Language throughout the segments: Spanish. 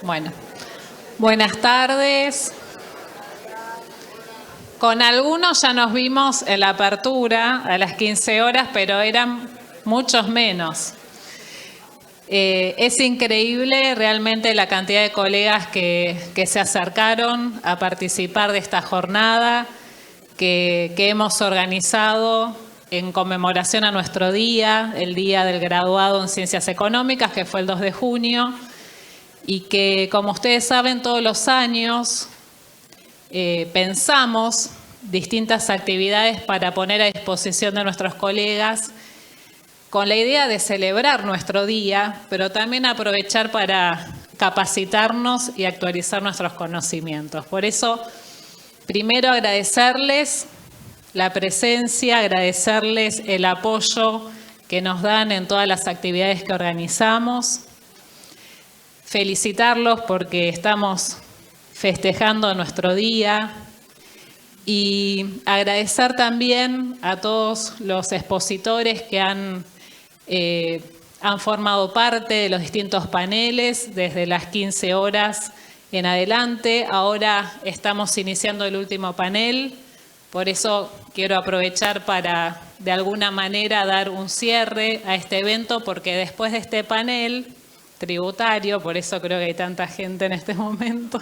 Bueno, buenas tardes. Con algunos ya nos vimos en la apertura a las 15 horas, pero eran muchos menos. Es increíble realmente la cantidad de colegas que se acercaron a participar de esta jornada que hemos organizado en conmemoración a nuestro día, el Día del Graduado en Ciencias Económicas, que fue el 2 de junio, y que, como ustedes saben, todos los años pensamos distintas actividades para poner a disposición de nuestros colegas con la idea de celebrar nuestro día, pero también aprovechar para capacitarnos y actualizar nuestros conocimientos. Por eso, primero agradecerles la presencia, agradecerles el apoyo que nos dan en todas las actividades que organizamos, felicitarlos porque estamos festejando nuestro día y agradecer también a todos los expositores que han formado parte de los distintos paneles desde las 15 horas en adelante. Ahora estamos iniciando el último panel, por eso quiero aprovechar para de alguna manera dar un cierre a este evento, porque después de este panel tributario, por eso creo que hay tanta gente en este momento,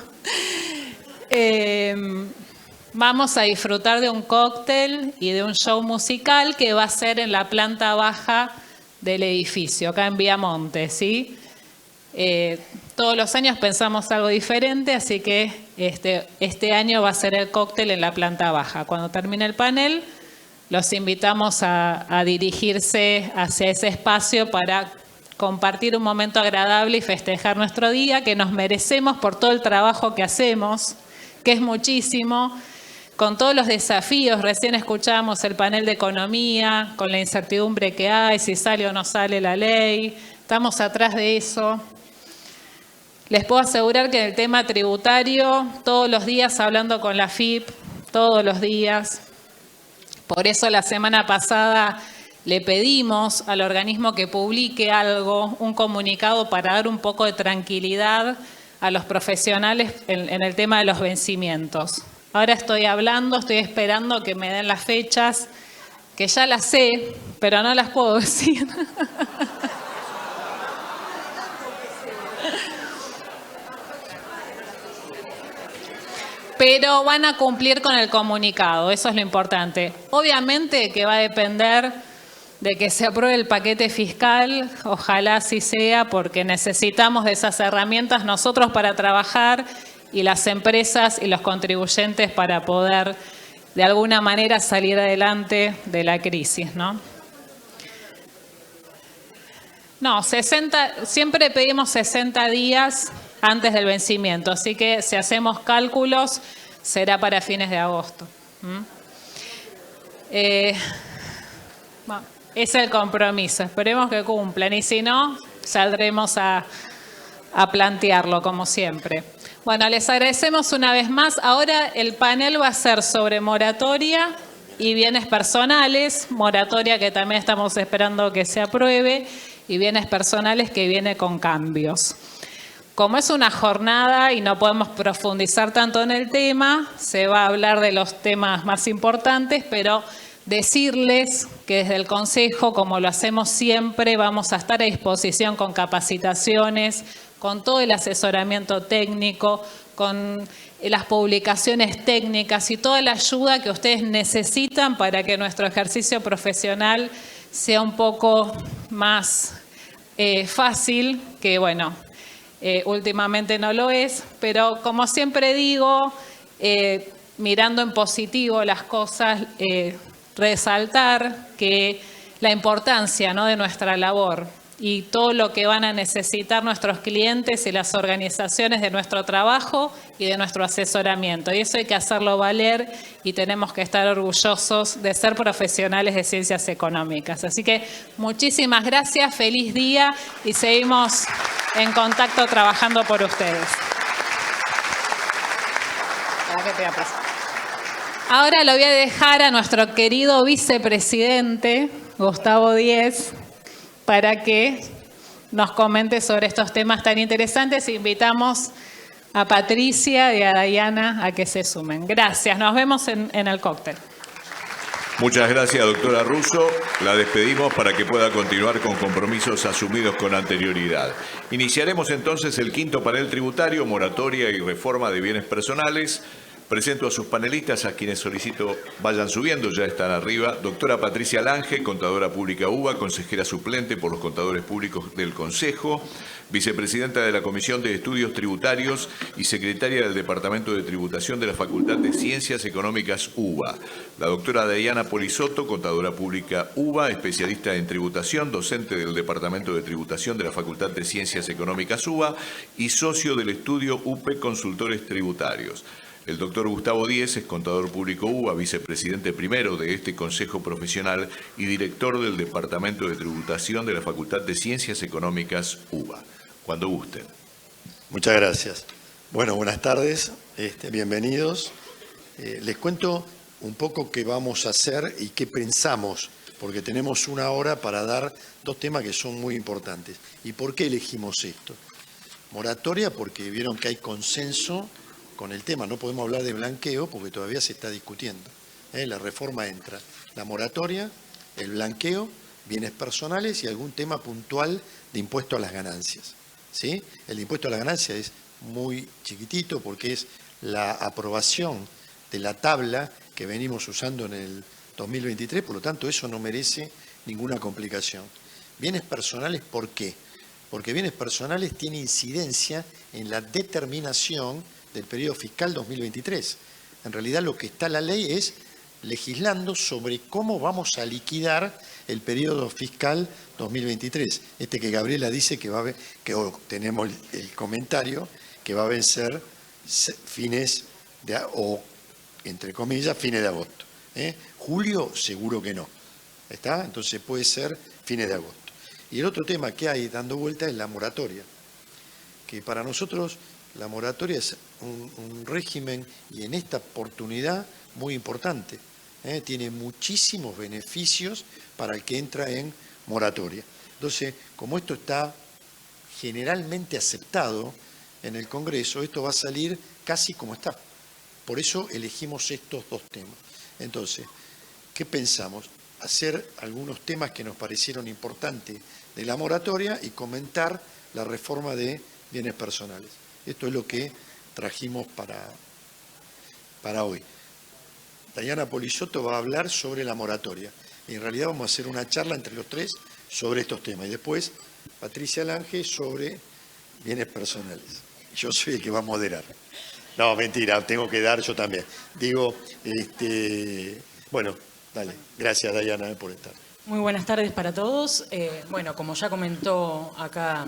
vamos a disfrutar de un cóctel y de un show musical que va a ser en la planta baja del edificio, acá en Viamonte, ¿sí? Todos los años pensamos algo diferente, así que este año va a ser el cóctel en la planta baja. Cuando termine el panel, los invitamos a dirigirse hacia ese espacio para compartir un momento agradable y festejar nuestro día, que nos merecemos por todo el trabajo que hacemos, que es muchísimo, con todos los desafíos. Recién escuchamos el panel de economía, con la incertidumbre que hay, si sale o no sale la ley. Estamos atrás de eso. Les puedo asegurar que en el tema tributario, todos los días hablando con la AFIP, todos los días. Por eso la semana pasada le pedimos al organismo que publique algo, un comunicado para dar un poco de tranquilidad a los profesionales en el tema de los vencimientos. Ahora estoy esperando que me den las fechas, que ya las sé, pero no las puedo decir. Pero van a cumplir con el comunicado, eso es lo importante. Obviamente que va a depender de que se apruebe el paquete fiscal, ojalá así sea, porque necesitamos de esas herramientas nosotros para trabajar y las empresas y los contribuyentes para poder de alguna manera salir adelante de la crisis, ¿no? No, siempre pedimos 60 días antes del vencimiento, así que si hacemos cálculos será para fines de agosto. Bueno, es el compromiso, esperemos que cumplan y si no, saldremos a plantearlo como siempre. Bueno, les agradecemos una vez más. Ahora el panel va a ser sobre moratoria y bienes personales, moratoria que también estamos esperando que se apruebe y bienes personales que viene con cambios. Como es una jornada y no podemos profundizar tanto en el tema, se va a hablar de los temas más importantes, pero decirles que desde el Consejo, como lo hacemos siempre, vamos a estar a disposición con capacitaciones, con todo el asesoramiento técnico, con las publicaciones técnicas y toda la ayuda que ustedes necesitan para que nuestro ejercicio profesional sea un poco más fácil, que bueno, últimamente no lo es, pero como siempre digo, mirando en positivo las cosas, resaltar que la importancia, ¿no?, de nuestra labor y todo lo que van a necesitar nuestros clientes y las organizaciones de nuestro trabajo y de nuestro asesoramiento. Y eso hay que hacerlo valer y tenemos que estar orgullosos de ser profesionales de ciencias económicas. Así que muchísimas gracias, feliz día y seguimos en contacto trabajando por ustedes. Ahora lo voy a dejar a nuestro querido vicepresidente, Gustavo Díez, para que nos comente sobre estos temas tan interesantes. Invitamos a Patricia y a Dayana a que se sumen. Gracias, nos vemos en el cóctel. Muchas gracias, doctora Russo. La despedimos para que pueda continuar con compromisos asumidos con anterioridad. Iniciaremos entonces el quinto panel tributario, moratoria y reforma de bienes personales. Presento a sus panelistas, a quienes solicito vayan subiendo, ya están arriba. Doctora Patricia Lange, contadora pública UBA, consejera suplente por los contadores públicos del Consejo, vicepresidenta de la Comisión de Estudios Tributarios y secretaria del Departamento de Tributación de la Facultad de Ciencias Económicas UBA. La doctora Dayana Polizotto, contadora pública UBA, especialista en tributación, docente del Departamento de Tributación de la Facultad de Ciencias Económicas UBA y socio del estudio UPE Consultores Tributarios. El doctor Gustavo Díez es contador público UBA, vicepresidente primero de este Consejo Profesional y director del Departamento de Tributación de la Facultad de Ciencias Económicas UBA. Cuando gusten. Muchas gracias. Bueno, buenas tardes, bienvenidos. Les cuento un poco qué vamos a hacer y qué pensamos, porque tenemos una hora para dar dos temas que son muy importantes. ¿Y por qué elegimos esto? Moratoria, porque vieron que hay consenso con el tema. No podemos hablar de blanqueo porque todavía se está discutiendo. La reforma entra. La moratoria, el blanqueo, bienes personales y algún tema puntual de impuesto a las ganancias. ¿Sí? El impuesto a las ganancias es muy chiquitito porque es la aprobación de la tabla que venimos usando en el 2023, por lo tanto eso no merece ninguna complicación. Bienes personales, ¿por qué? Porque bienes personales tiene incidencia en la determinación del periodo fiscal 2023. En realidad lo que está en la ley es legislando sobre cómo vamos a liquidar el periodo fiscal 2023. Que Gabriela dice que va a haber, tenemos el comentario, que va a vencer fines de, o entre comillas, fines de agosto. Julio seguro que no. ¿Está? Entonces puede ser fines de agosto. Y el otro tema que hay dando vuelta es la moratoria, que para nosotros la moratoria es un régimen, y en esta oportunidad, muy importante. Tiene muchísimos beneficios para el que entra en moratoria. Entonces, como esto está generalmente aceptado en el Congreso, esto va a salir casi como está. Por eso elegimos estos dos temas. Entonces, ¿qué pensamos? Hacer algunos temas que nos parecieron importantes de la moratoria y comentar la reforma de bienes personales. Esto es lo que trajimos para hoy. Dayana Polizotto va a hablar sobre la moratoria. En realidad vamos a hacer una charla entre los tres sobre estos temas. Y después Patricia Lange sobre bienes personales. Yo soy el que va a moderar. No, mentira, tengo que dar yo también. Digo, bueno, dale. Gracias, Dayana, por estar. Muy buenas tardes para todos. Bueno, como ya comentó acá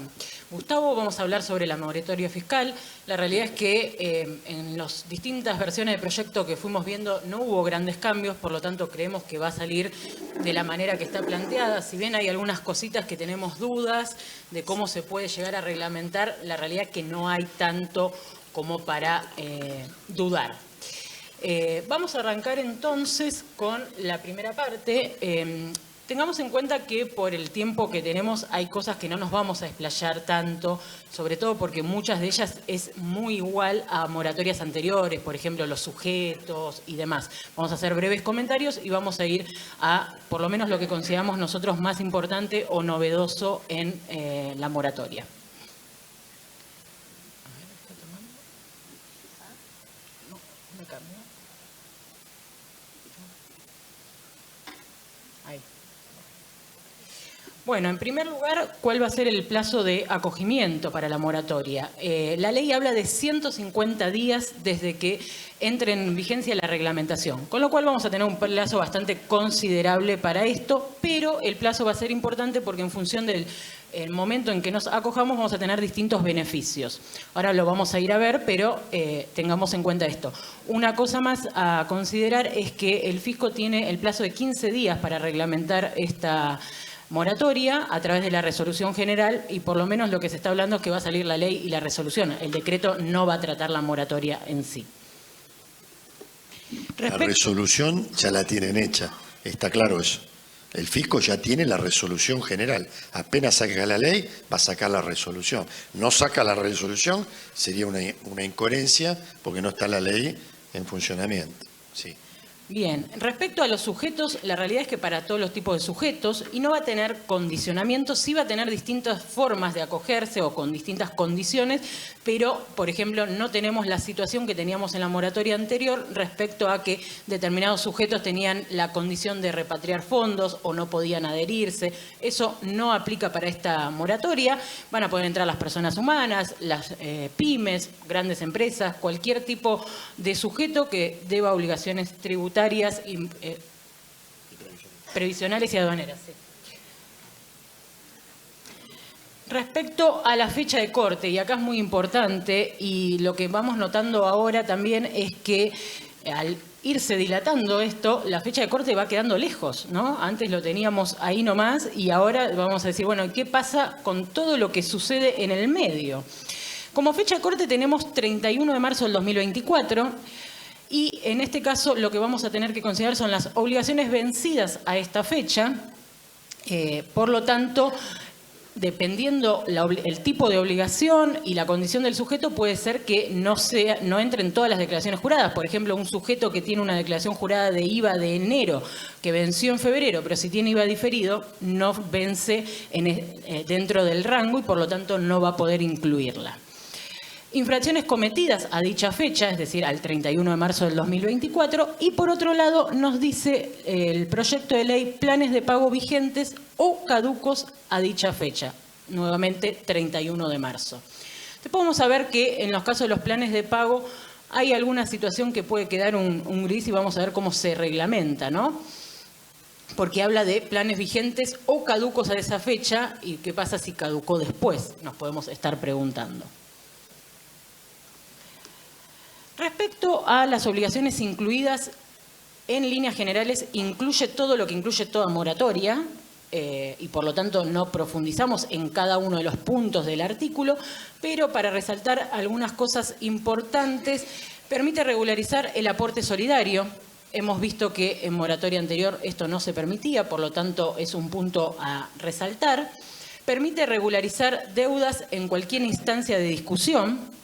Gustavo, vamos a hablar sobre la moratoria fiscal. La realidad es que en las distintas versiones del proyecto que fuimos viendo no hubo grandes cambios, por lo tanto creemos que va a salir de la manera que está planteada. Si bien hay algunas cositas que tenemos dudas de cómo se puede llegar a reglamentar, la realidad es que no hay tanto como para dudar. Vamos a arrancar entonces con la primera parte. Tengamos en cuenta que por el tiempo que tenemos hay cosas que no nos vamos a explayar tanto, sobre todo porque muchas de ellas es muy igual a moratorias anteriores, por ejemplo, los sujetos y demás. Vamos a hacer breves comentarios y vamos a ir a, por lo menos, lo que consideramos nosotros más importante o novedoso en la moratoria. Bueno, en primer lugar, ¿cuál va a ser el plazo de acogimiento para la moratoria? La ley habla de 150 días desde que entre en vigencia la reglamentación, con lo cual vamos a tener un plazo bastante considerable para esto, pero el plazo va a ser importante porque en función del momento en que nos acojamos vamos a tener distintos beneficios. Ahora lo vamos a ir a ver, pero tengamos en cuenta esto. Una cosa más a considerar es que el fisco tiene el plazo de 15 días para reglamentar esta moratoria a través de la resolución general, y por lo menos lo que se está hablando es que va a salir la ley y la resolución. El decreto no va a tratar la moratoria en sí. La resolución ya la tienen hecha, está claro eso. El fisco ya tiene la resolución general. Apenas saca la ley, va a sacar la resolución. No saca la resolución, sería una incoherencia porque no está la ley en funcionamiento. Sí. Bien, respecto a los sujetos, la realidad es que para todos los tipos de sujetos, y no va a tener condicionamientos, sí va a tener distintas formas de acogerse o con distintas condiciones, pero, por ejemplo, no tenemos la situación que teníamos en la moratoria anterior respecto a que determinados sujetos tenían la condición de repatriar fondos o no podían adherirse. Eso no aplica para esta moratoria. Van a poder entrar las personas humanas, las pymes, grandes empresas, cualquier tipo de sujeto que deba obligaciones tributarias y previsionales y aduaneras. Sí. Respecto a la fecha de corte, y acá es muy importante, y lo que vamos notando ahora también es que al irse dilatando esto, la fecha de corte va quedando lejos, ¿no? Antes lo teníamos ahí nomás y ahora vamos a decir, bueno, ¿qué pasa con todo lo que sucede en el medio? Como fecha de corte tenemos 31 de marzo del 2024, y en este caso lo que vamos a tener que considerar son las obligaciones vencidas a esta fecha. Por lo tanto, dependiendo el tipo de obligación y la condición del sujeto, puede ser que no entren todas las declaraciones juradas. Por ejemplo, un sujeto que tiene una declaración jurada de IVA de enero que venció en febrero, pero si tiene IVA diferido, no vence dentro del rango y por lo tanto no va a poder incluirla. Infracciones cometidas a dicha fecha, es decir, al 31 de marzo del 2024, y por otro lado nos dice el proyecto de ley planes de pago vigentes o caducos a dicha fecha, nuevamente 31 de marzo. Después vamos a ver que en los casos de los planes de pago hay alguna situación que puede quedar un gris y vamos a ver cómo se reglamenta, ¿no? Porque habla de planes vigentes o caducos a esa fecha y qué pasa si caducó después, nos podemos estar preguntando. Respecto a las obligaciones incluidas, en líneas generales incluye todo lo que incluye toda moratoria y por lo tanto no profundizamos en cada uno de los puntos del artículo, pero para resaltar algunas cosas importantes, permite regularizar el aporte solidario. Hemos visto que en moratoria anterior esto no se permitía, por lo tanto es un punto a resaltar. Permite regularizar deudas en cualquier instancia de discusión.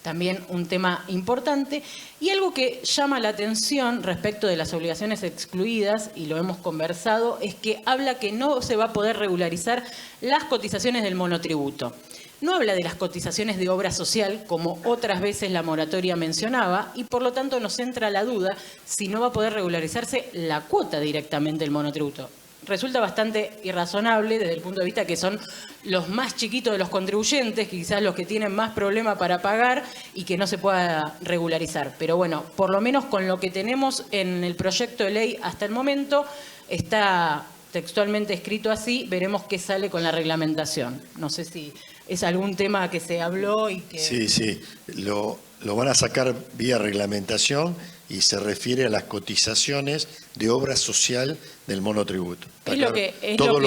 También un tema importante, y algo que llama la atención respecto de las obligaciones excluidas, y lo hemos conversado, es que habla que no se va a poder regularizar las cotizaciones del monotributo. No habla de las cotizaciones de obra social, como otras veces la moratoria mencionaba, y por lo tanto nos entra la duda si no va a poder regularizarse la cuota directamente del monotributo. Resulta bastante irrazonable desde el punto de vista que son los más chiquitos de los contribuyentes, quizás los que tienen más problema para pagar y que no se pueda regularizar. Pero bueno, por lo menos con lo que tenemos en el proyecto de ley hasta el momento, está textualmente escrito así, veremos qué sale con la reglamentación. No sé si es algún tema que se habló y que... Sí, lo van a sacar vía reglamentación y se refiere a las cotizaciones de obra social del monotributo. Es lo que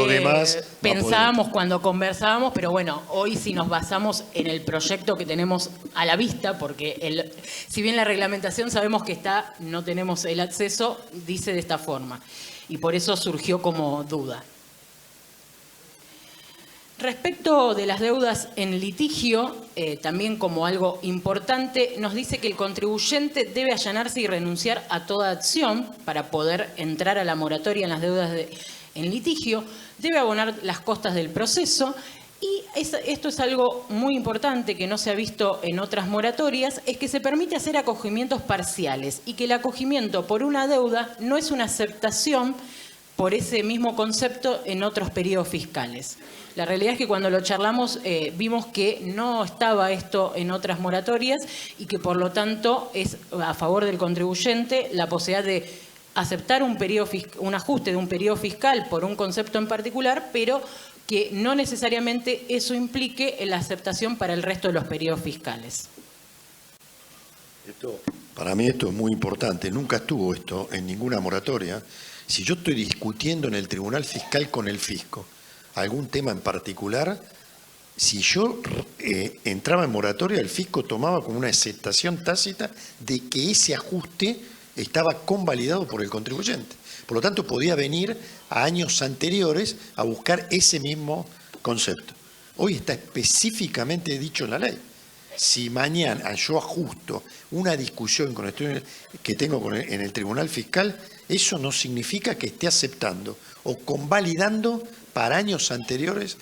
demás pensábamos cuando conversábamos, pero bueno, hoy sí nos basamos en el proyecto que tenemos a la vista, porque si bien la reglamentación sabemos que está, no tenemos el acceso, dice de esta forma, y por eso surgió como duda. Respecto de las deudas en litigio, también como algo importante, nos dice que el contribuyente debe allanarse y renunciar a toda acción para poder entrar a la moratoria en las deudas en litigio, debe abonar las costas del proceso y esto es algo muy importante que no se ha visto en otras moratorias, es que se permite hacer acogimientos parciales y que el acogimiento por una deuda no es una aceptación por ese mismo concepto en otros periodos fiscales. La realidad es que cuando lo charlamos vimos que no estaba esto en otras moratorias y que por lo tanto es a favor del contribuyente la posibilidad de aceptar un ajuste de un periodo fiscal por un concepto en particular, pero que no necesariamente eso implique la aceptación para el resto de los periodos fiscales. Para mí esto es muy importante. Nunca estuvo esto en ninguna moratoria. Si yo estoy discutiendo en el Tribunal Fiscal con el fisco algún tema en particular, si yo entraba en moratoria, el fisco tomaba como una aceptación tácita de que ese ajuste estaba convalidado por el contribuyente. Por lo tanto, podía venir a años anteriores a buscar ese mismo concepto. Hoy está específicamente dicho en la ley. Si mañana yo ajusto una discusión que tengo en el Tribunal Fiscal, eso no significa que esté aceptando o convalidando para años anteriores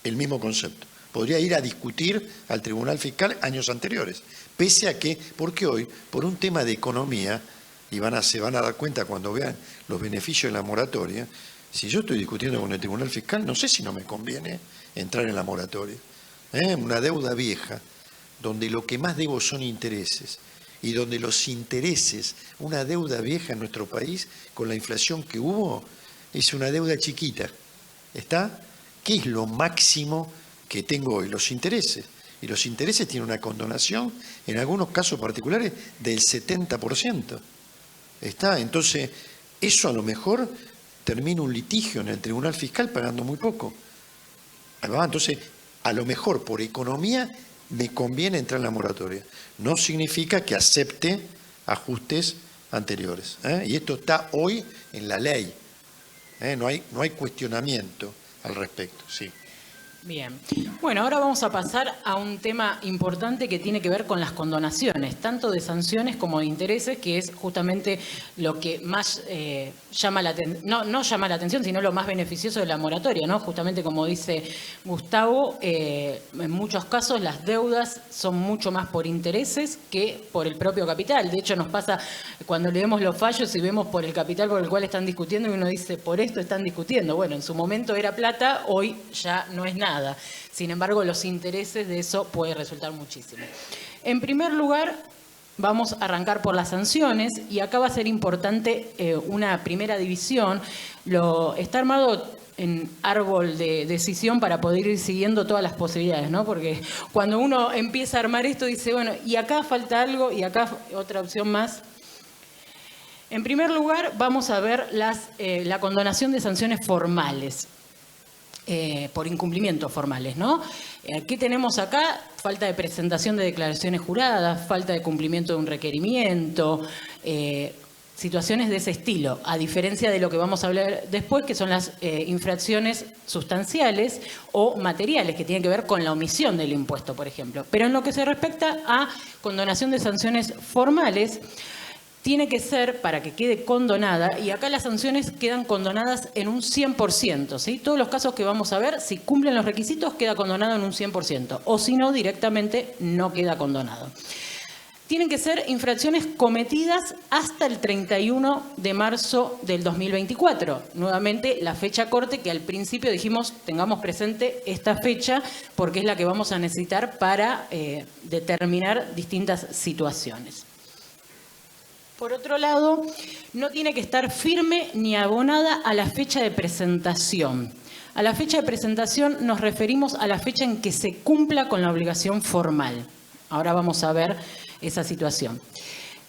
el mismo concepto. Podría ir a discutir al Tribunal Fiscal años anteriores, pese a que, porque hoy, por un tema de economía, y se van a dar cuenta cuando vean los beneficios de la moratoria, si yo estoy discutiendo con el Tribunal Fiscal, no sé si no me conviene entrar en la moratoria. Una deuda vieja, donde lo que más debo son intereses, y donde los intereses, una deuda vieja en nuestro país, con la inflación que hubo, es una deuda chiquita. ¿Está? ¿Qué es lo máximo que tengo hoy? Los intereses. Y los intereses tienen una condonación, en algunos casos particulares, del 70%. ¿Está? Entonces, eso a lo mejor termina un litigio en el Tribunal Fiscal pagando muy poco. Entonces, a lo mejor por economía me conviene entrar en la moratoria. No significa que acepte ajustes anteriores. Y esto está hoy en la ley. No hay cuestionamiento al respecto. Sí. Bien. Bueno, ahora vamos a pasar a un tema importante que tiene que ver con las condonaciones, tanto de sanciones como de intereses, que es justamente lo que más llama la atención, no llama la atención, sino lo más beneficioso de la moratoria, ¿no? Justamente como dice Gustavo, en muchos casos las deudas son mucho más por intereses que por el propio capital. De hecho, nos pasa cuando leemos los fallos y vemos por el capital por el cual están discutiendo y uno dice, por esto están discutiendo. Bueno, en su momento era plata, hoy ya no es nada. Sin embargo, los intereses de eso puede resultar muchísimo. En primer lugar, vamos a arrancar por las sanciones y acá va a ser importante una primera división. Está armado en árbol de decisión para poder ir siguiendo todas las posibilidades, ¿no? Porque cuando uno empieza a armar esto dice, bueno, y acá falta algo y acá otra opción más. En primer lugar, vamos a ver la condonación de sanciones formales. Por incumplimientos formales, ¿no? ¿Qué tenemos acá? Falta de presentación de declaraciones juradas, falta de cumplimiento de un requerimiento, situaciones de ese estilo, a diferencia de lo que vamos a hablar después, que son las infracciones sustanciales o materiales, que tienen que ver con la omisión del impuesto, por ejemplo. Pero en lo que se respecta a condonación de sanciones formales, tiene que ser para que quede condonada, y acá las sanciones quedan condonadas en un 100%, ¿sí? Todos los casos que vamos a ver, si cumplen los requisitos, queda condonado en un 100%, o si no, directamente no queda condonado. Tienen que ser infracciones cometidas hasta el 31 de marzo del 2024. Nuevamente, la fecha corte que al principio dijimos, tengamos presente esta fecha, porque es la que vamos a necesitar para determinar distintas situaciones. Por otro lado, no tiene que estar firme ni abonada a la fecha de presentación. A la fecha de presentación nos referimos a la fecha en que se cumpla con la obligación formal. Ahora vamos a ver esa situación.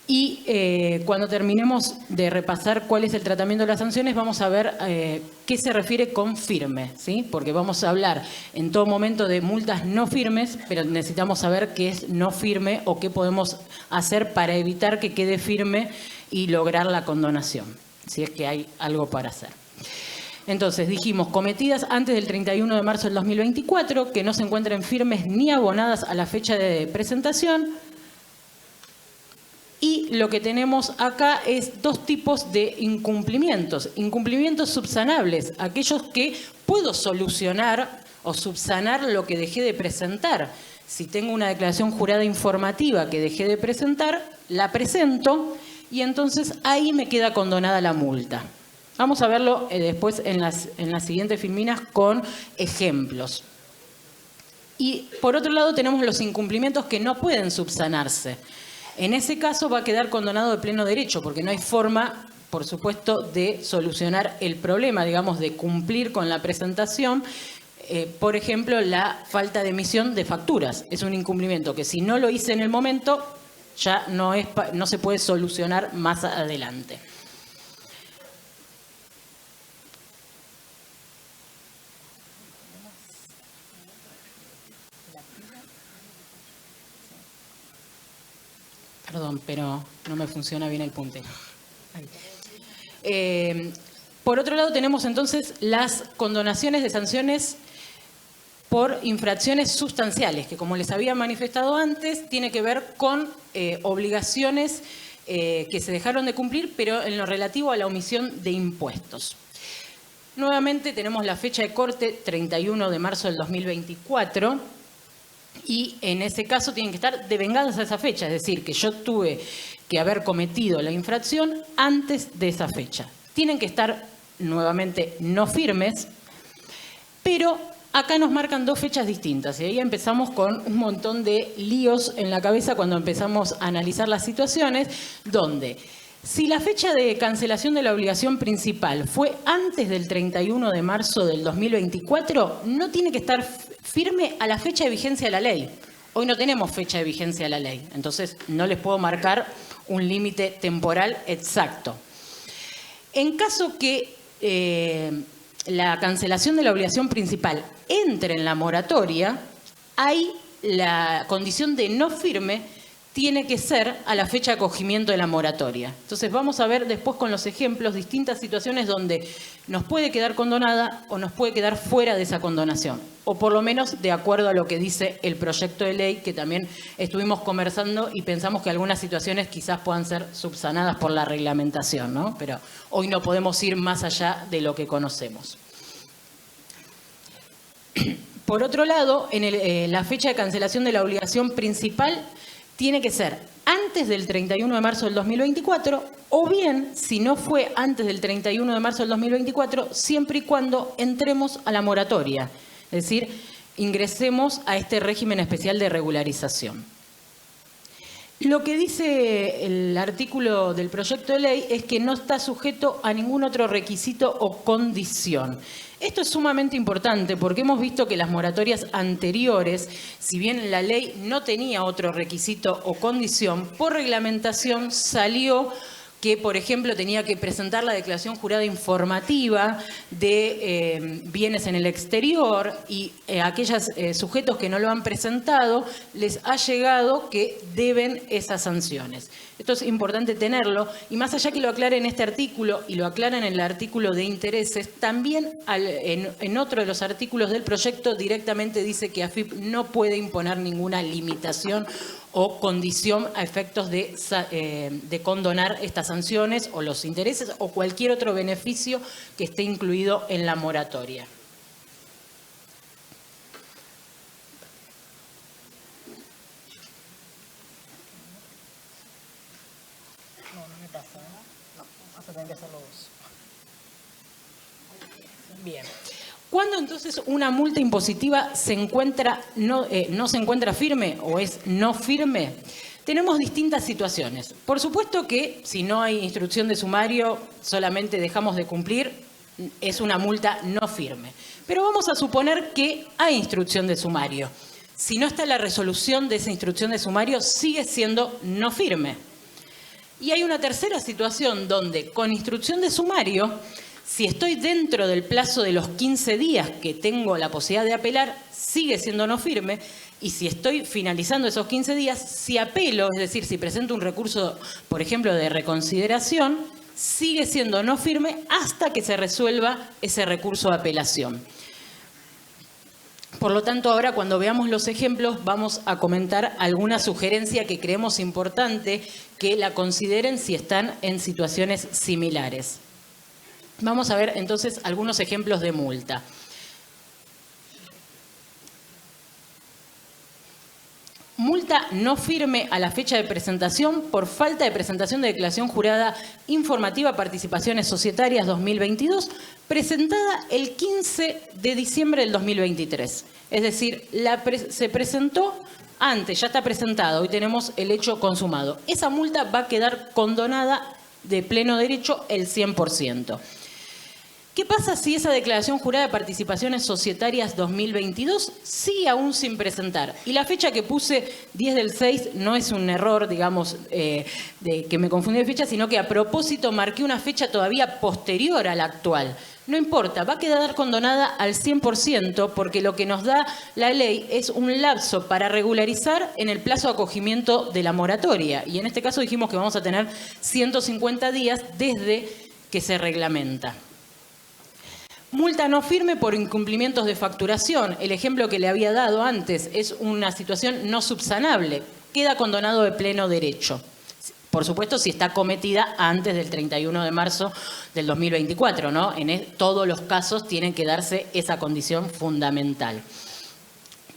Y cuando terminemos de repasar cuál es el tratamiento de las sanciones, vamos a ver qué se refiere con firme, ¿sí? Porque vamos a hablar en todo momento de multas no firmes, pero necesitamos saber qué es no firme o qué podemos hacer para evitar que quede firme y lograr la condonación, si es que hay algo para hacer. Entonces, dijimos, cometidas antes del 31 de marzo del 2024, que no se encuentren firmes ni abonadas a la fecha de presentación. Y lo que tenemos acá es dos tipos de incumplimientos. Incumplimientos subsanables, aquellos que puedo solucionar o subsanar lo que dejé de presentar. Si tengo una declaración jurada informativa que dejé de presentar, la presento y entonces ahí me queda condonada la multa. Vamos a verlo después en las siguientes filminas con ejemplos. Y por otro lado tenemos los incumplimientos que no pueden subsanarse. En ese caso va a quedar condonado de pleno derecho, porque no hay forma, por supuesto, de solucionar el problema, digamos, de cumplir con la presentación. Por ejemplo, la falta de emisión de facturas. Es un incumplimiento que si no lo hice en el momento, ya no se puede solucionar más adelante. Perdón, pero no me funciona bien el puntero. Por otro lado, tenemos entonces las condonaciones de sanciones por infracciones sustanciales, que como les había manifestado antes, tiene que ver con obligaciones que se dejaron de cumplir, pero en lo relativo a la omisión de impuestos. Nuevamente tenemos la fecha de corte, 31 de marzo del 2024, y en ese caso tienen que estar devengadas a esa fecha, es decir, que yo tuve que haber cometido la infracción antes de esa fecha. Tienen que estar nuevamente no firmes, pero acá nos marcan dos fechas distintas y ahí empezamos con un montón de líos en la cabeza cuando empezamos a analizar las situaciones, donde si la fecha de cancelación de la obligación principal fue antes del 31 de marzo del 2024, no tiene que estar firme a la fecha de vigencia de la ley. Hoy no tenemos fecha de vigencia de la ley, entonces no les puedo marcar un límite temporal exacto. En caso que la cancelación de la obligación principal entre en la moratoria, ahí la condición de no firme tiene que ser a la fecha de acogimiento de la moratoria. Entonces vamos a ver después con los ejemplos distintas situaciones donde nos puede quedar condonada o nos puede quedar fuera de esa condonación, o por lo menos de acuerdo a lo que dice el proyecto de ley, que también estuvimos conversando y pensamos que algunas situaciones quizás puedan ser subsanadas por la reglamentación, ¿no? Pero hoy no podemos ir más allá de lo que conocemos. Por otro lado, la fecha de cancelación de la obligación principal tiene que ser antes del 31 de marzo del 2024 o bien, si no fue antes del 31 de marzo del 2024, siempre y cuando entremos a la moratoria, es decir, ingresemos a este régimen especial de regularización. Lo que dice el artículo del proyecto de ley es que no está sujeto a ningún otro requisito o condición. Esto es sumamente importante porque hemos visto que las moratorias anteriores, si bien la ley no tenía otro requisito o condición, por reglamentación salió que, por ejemplo, tenía que presentar la declaración jurada informativa de bienes en el exterior y aquellos sujetos que no lo han presentado les ha llegado que deben esas sanciones. Esto es importante tenerlo y más allá que lo aclare en este artículo y lo aclaran en el artículo de intereses, también en otro de los artículos del proyecto directamente dice que AFIP no puede imponer ninguna limitación o condición a efectos de condonar estas sanciones o los intereses o cualquier otro beneficio que esté incluido en la moratoria. Bien. ¿Cuándo entonces una multa impositiva no se encuentra firme o es no firme? Tenemos distintas situaciones. Por supuesto que si no hay instrucción de sumario, solamente dejamos de cumplir, es una multa no firme. Pero vamos a suponer que hay instrucción de sumario. Si no está la resolución de esa instrucción de sumario, sigue siendo no firme. Y hay una tercera situación donde con instrucción de sumario, si estoy dentro del plazo de los 15 días que tengo la posibilidad de apelar, sigue siendo no firme. Y si estoy finalizando esos 15 días, si apelo, es decir, si presento un recurso, por ejemplo, de reconsideración, sigue siendo no firme hasta que se resuelva ese recurso de apelación. Por lo tanto, ahora cuando veamos los ejemplos vamos a comentar alguna sugerencia que creemos importante que la consideren si están en situaciones similares. Vamos a ver entonces algunos ejemplos de multa. Multa no firme a la fecha de presentación por falta de presentación de declaración jurada informativa Participaciones Societarias 2022, presentada el 15 de diciembre del 2023. Es decir, se presentó antes, ya está presentada, hoy tenemos el hecho consumado. Esa multa va a quedar condonada de pleno derecho el 100%. ¿Qué pasa si esa declaración jurada de participaciones societarias 2022 sigue aún sin presentar? Y la fecha que puse, 10 del 6, no es un error, digamos, de que me confundí de fecha, sino que a propósito marqué una fecha todavía posterior a la actual. No importa, va a quedar condonada al 100% porque lo que nos da la ley es un lapso para regularizar en el plazo de acogimiento de la moratoria. Y en este caso dijimos que vamos a tener 150 días desde que se reglamenta. Multa no firme por incumplimientos de facturación. El ejemplo que le había dado antes es una situación no subsanable. Queda condonado de pleno derecho. Por supuesto, si está cometida antes del 31 de marzo del 2024, ¿no? Todos los casos tienen que darse esa condición fundamental.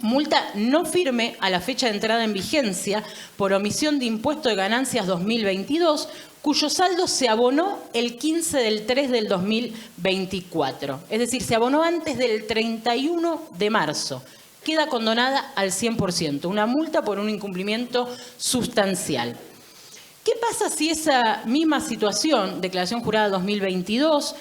Multa no firme a la fecha de entrada en vigencia por omisión de impuesto de ganancias 2022, cuyo saldo se abonó el 15 del 3 del 2024. Es decir, se abonó antes del 31 de marzo. Queda condonada al 100%, una multa por un incumplimiento sustancial. ¿Qué pasa si esa misma situación, declaración jurada 2022,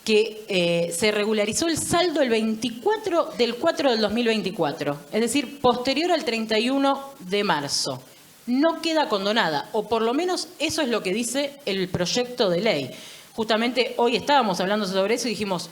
que se regularizó el saldo el 24 del 4 del 2024, es decir, posterior al 31 de marzo, no queda condonada, o por lo menos eso es lo que dice el proyecto de ley? Justamente hoy estábamos hablando sobre eso y dijimos,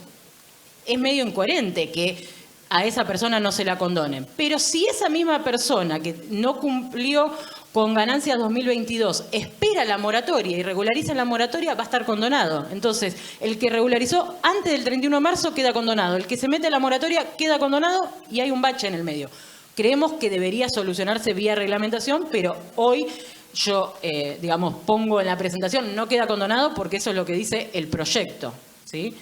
es medio incoherente que a esa persona no se la condonen. Pero si esa misma persona que no cumplió con ganancias 2022 espera la moratoria y regulariza la moratoria, va a estar condonado. Entonces, el que regularizó antes del 31 de marzo queda condonado. El que se mete a la moratoria queda condonado y hay un bache en el medio. Creemos que debería solucionarse vía reglamentación, pero hoy yo, pongo en la presentación, no queda condonado porque eso es lo que dice el proyecto, ¿sí?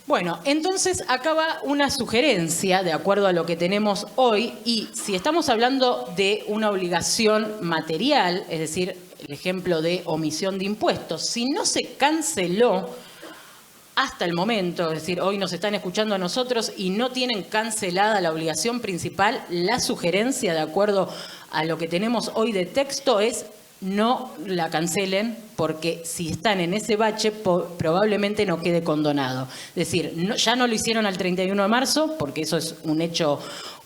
Bueno, entonces acaba una sugerencia de acuerdo a lo que tenemos hoy, y si estamos hablando de una obligación material, es decir, el ejemplo de omisión de impuestos, si no se canceló hasta el momento, es decir, hoy nos están escuchando a nosotros y no tienen cancelada la obligación principal, la sugerencia de acuerdo a lo que tenemos hoy de texto es no la cancelen, porque si están en ese bache probablemente no quede condonado. Es decir, ya no lo hicieron al 31 de marzo, porque eso es un hecho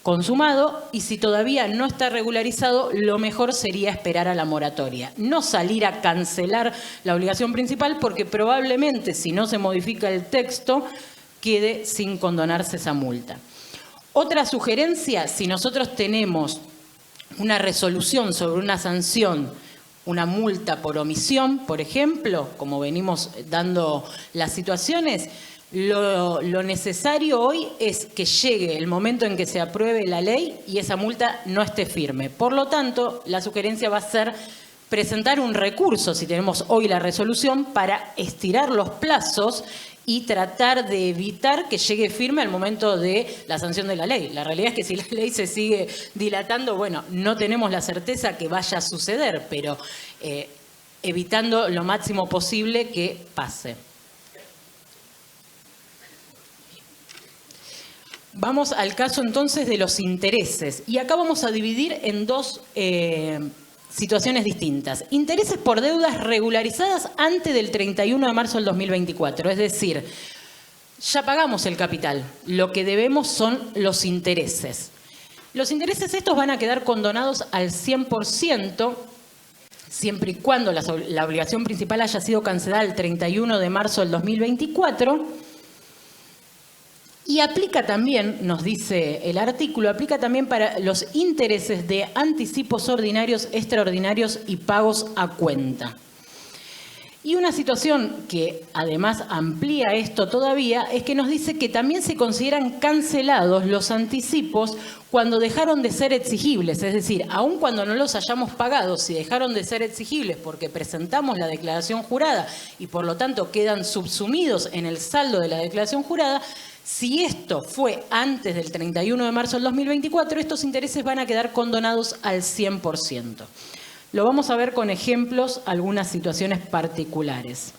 consumado, y si todavía no está regularizado, lo mejor sería esperar a la moratoria. No salir a cancelar la obligación principal, porque probablemente si no se modifica el texto, quede sin condonarse esa multa. Otra sugerencia, si nosotros tenemos una resolución sobre una sanción, una multa por omisión, por ejemplo, como venimos dando las situaciones, lo necesario hoy es que llegue el momento en que se apruebe la ley y esa multa no esté firme. Por lo tanto, la sugerencia va a ser presentar un recurso, si tenemos hoy la resolución, para estirar los plazos y tratar de evitar que llegue firme al momento de la sanción de la ley. La realidad es que si la ley se sigue dilatando, bueno, no tenemos la certeza que vaya a suceder, pero evitando lo máximo posible que pase. Vamos al caso entonces de los intereses. Y acá vamos a dividir en dos situaciones distintas. Intereses por deudas regularizadas antes del 31 de marzo del 2024. Es decir, ya pagamos el capital. Lo que debemos son los intereses. Los intereses estos van a quedar condonados al 100%, siempre y cuando la obligación principal haya sido cancelada el 31 de marzo del 2024. Y aplica también, nos dice el artículo, aplica también para los intereses de anticipos ordinarios, extraordinarios y pagos a cuenta. Y una situación que además amplía esto todavía es que nos dice que también se consideran cancelados los anticipos cuando dejaron de ser exigibles. Es decir, aun cuando no los hayamos pagado, si dejaron de ser exigibles porque presentamos la declaración jurada y por lo tanto quedan subsumidos en el saldo de la declaración jurada, si esto fue antes del 31 de marzo del 2024, estos intereses van a quedar condonados al 100%. Lo vamos a ver con ejemplos, algunas situaciones particulares.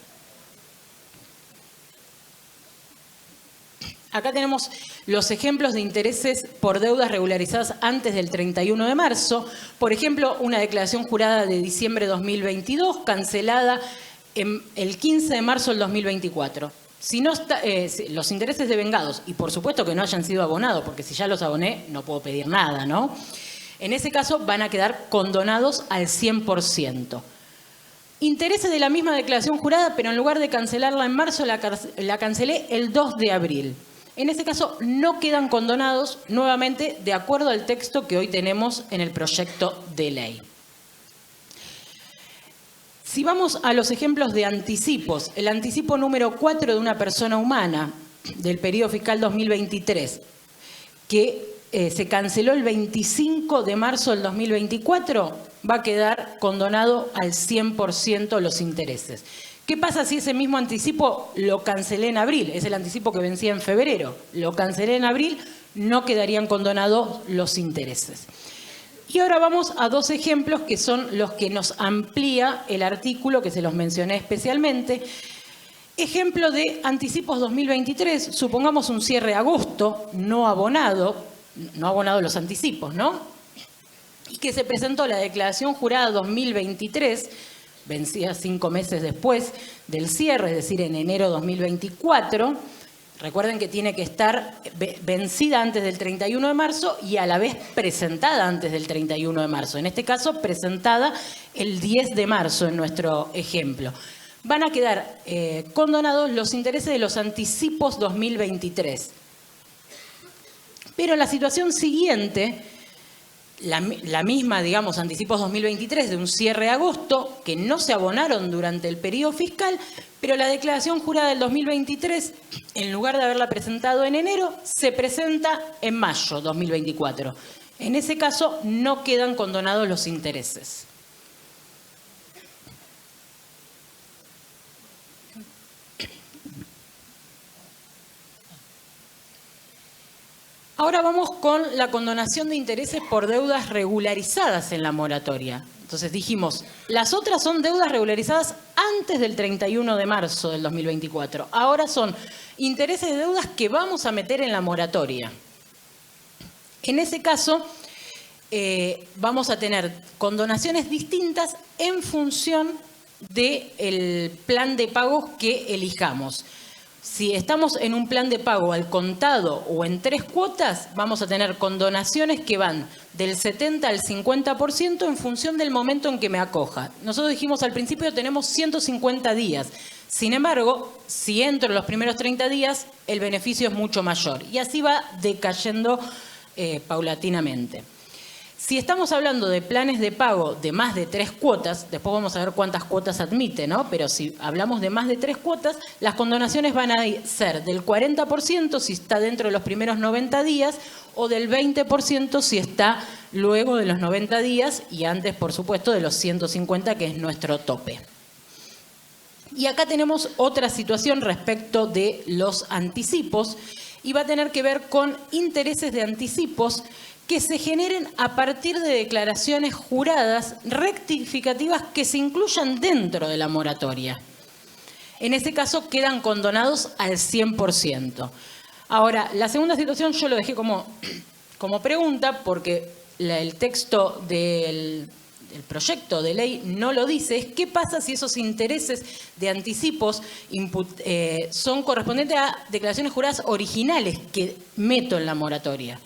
Acá tenemos los ejemplos de intereses por deudas regularizadas antes del 31 de marzo. Por ejemplo, una declaración jurada de diciembre de 2022, cancelada el 15 de marzo del 2024. Si no está, los intereses devengados, y por supuesto que no hayan sido abonados, porque si ya los aboné no puedo pedir nada, ¿no? En ese caso van a quedar condonados al 100%. Intereses de la misma declaración jurada, pero en lugar de cancelarla en marzo, la cancelé el 2 de abril. En ese caso no quedan condonados, nuevamente, de acuerdo al texto que hoy tenemos en el proyecto de ley. Si vamos a los ejemplos de anticipos, el anticipo número 4 de una persona humana del periodo fiscal 2023, que se canceló el 25 de marzo del 2024, va a quedar condonado al 100% los intereses. ¿Qué pasa si ese mismo anticipo lo cancelé en abril? Es el anticipo que vencía en febrero. Lo cancelé en abril, no quedarían condonados los intereses. Y ahora vamos a dos ejemplos que son los que nos amplía el artículo, que se los mencioné especialmente. Ejemplo de anticipos 2023, supongamos un cierre agosto no abonado los anticipos, ¿no? Y que se presentó la declaración jurada 2023, vencida 5 meses después del cierre, es decir, en enero 2024. Recuerden que tiene que estar vencida antes del 31 de marzo y a la vez presentada antes del 31 de marzo. En este caso, presentada el 10 de marzo en nuestro ejemplo. Van a quedar condonados los intereses de los anticipos 2023. Pero la situación siguiente, la misma, digamos, anticipos 2023 de un cierre de agosto, que no se abonaron durante el periodo fiscal, pero la declaración jurada del 2023, en lugar de haberla presentado en enero, se presenta en mayo 2024. En ese caso, no quedan condonados los intereses. Ahora vamos con la condonación de intereses por deudas regularizadas en la moratoria. Entonces dijimos, las otras son deudas regularizadas antes del 31 de marzo del 2024. Ahora son intereses de deudas que vamos a meter en la moratoria. En ese caso, vamos a tener condonaciones distintas en función del plan de pagos que elijamos. Si estamos en un plan de pago al contado o en 3 cuotas, vamos a tener condonaciones que van del 70 al 50% en función del momento en que me acoja. Nosotros dijimos al principio tenemos 150 días. Sin embargo, si entro en los primeros 30 días, el beneficio es mucho mayor. Y así va decayendo paulatinamente. Si estamos hablando de planes de pago de más de 3 cuotas, después vamos a ver cuántas cuotas admite, ¿no? Pero si hablamos de más de 3 cuotas, las condonaciones van a ser del 40% si está dentro de los primeros 90 días o del 20% si está luego de los 90 días y antes, por supuesto, de los 150, que es nuestro tope. Y acá tenemos otra situación respecto de los anticipos y va a tener que ver con intereses de anticipos que se generen a partir de declaraciones juradas rectificativas que se incluyan dentro de la moratoria. En ese caso quedan condonados al 100%. Ahora, la segunda situación yo lo dejé como pregunta porque el texto del proyecto de ley no lo dice, es qué pasa si esos intereses de anticipos son correspondientes a declaraciones juradas originales que meto en la moratoria.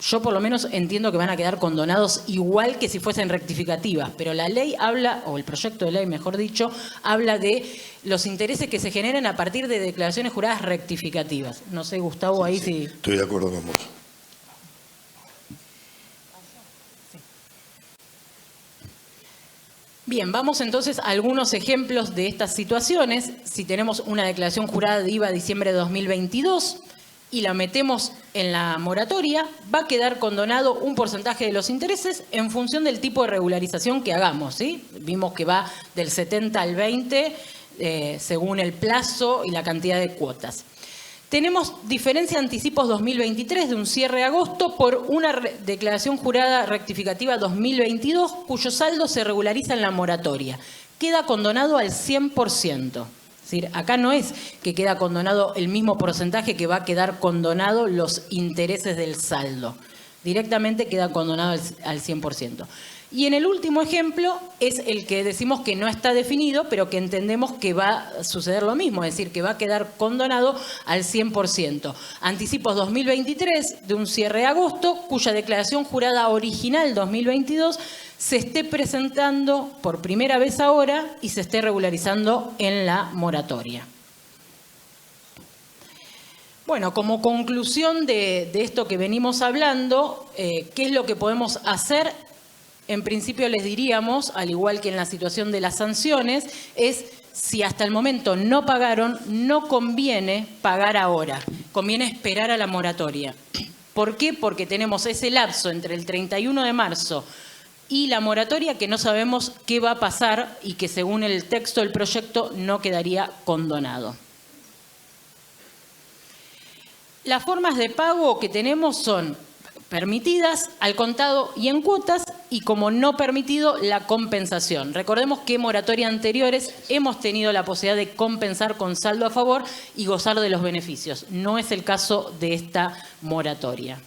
Yo por lo menos entiendo que van a quedar condonados igual que si fuesen rectificativas, pero la ley habla, o el proyecto de ley mejor dicho, habla de los intereses que se generen a partir de declaraciones juradas rectificativas. No sé, Gustavo, ahí sí. Estoy de acuerdo con vos. Bien, vamos entonces a algunos ejemplos de estas situaciones. Si tenemos una declaración jurada de IVA diciembre de 2022 y la metemos en la moratoria, va a quedar condonado un porcentaje de los intereses en función del tipo de regularización que hagamos, ¿sí? Vimos que va del 70 al 20 según el plazo y la cantidad de cuotas. Tenemos diferencia de anticipos 2023 de un cierre de agosto por una declaración jurada rectificativa 2022 cuyo saldo se regulariza en la moratoria. Queda condonado al 100%. Es decir, acá no es que queda condonado el mismo porcentaje que va a quedar condonado los intereses del saldo. Directamente queda condonado al 100%. Y en el último ejemplo es el que decimos que no está definido, pero que entendemos que va a suceder lo mismo, es decir, que va a quedar condonado al 100%. Anticipos 2023 de un cierre de agosto, cuya declaración jurada original 2022 se esté presentando por primera vez ahora y se esté regularizando en la moratoria. Bueno, como conclusión de esto que venimos hablando, ¿qué es lo que podemos hacer en principio les diríamos, al igual que en la situación de las sanciones, es si hasta el momento no pagaron, no conviene pagar ahora, conviene esperar a la moratoria. ¿Por qué? Porque tenemos ese lapso entre el 31 de marzo y la moratoria que no sabemos qué va a pasar y que según el texto del proyecto no quedaría condonado. Las formas de pago que tenemos son permitidas, al contado y en cuotas, y como no permitido, la compensación. Recordemos que en moratoria anteriores hemos tenido la posibilidad de compensar con saldo a favor y gozar de los beneficios. No es el caso de esta moratoria.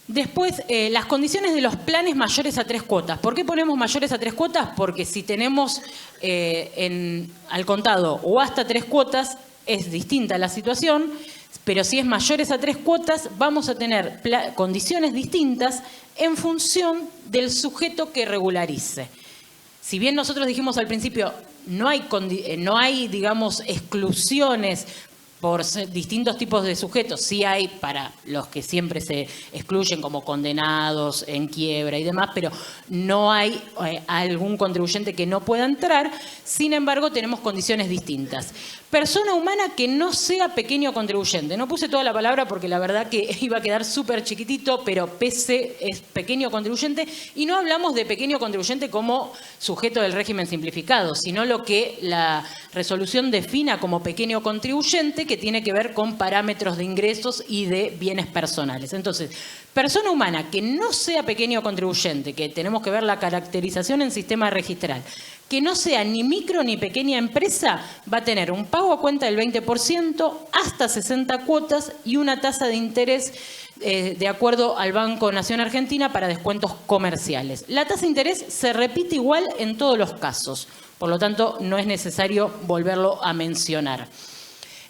Después, las condiciones de los planes mayores a 3 cuotas. ¿Por qué ponemos mayores a 3 cuotas? Porque si tenemos al contado o hasta 3 cuotas, es distinta la situación. Pero si es mayores a 3 cuotas, vamos a tener condiciones distintas en función del sujeto que regularice. Si bien nosotros dijimos al principio, no hay, digamos, exclusiones por distintos tipos de sujetos, sí hay para los que siempre se excluyen como condenados, en quiebra y demás, pero no hay algún contribuyente que no pueda entrar. Sin embargo, tenemos condiciones distintas. Persona humana que no sea pequeño contribuyente. No puse toda la palabra porque la verdad que iba a quedar súper chiquitito, pero PC es pequeño contribuyente. Y no hablamos de pequeño contribuyente como sujeto del régimen simplificado, sino lo que la resolución defina como pequeño contribuyente, que tiene que ver con parámetros de ingresos y de bienes personales. Entonces, persona humana que no sea pequeño contribuyente, que tenemos que ver la caracterización en sistema registral, que no sea ni micro ni pequeña empresa, va a tener un pago a cuenta del 20%, hasta 60 cuotas y una tasa de interés de acuerdo al Banco Nación Argentina para descuentos comerciales. La tasa de interés se repite igual en todos los casos, por lo tanto no es necesario volverlo a mencionar.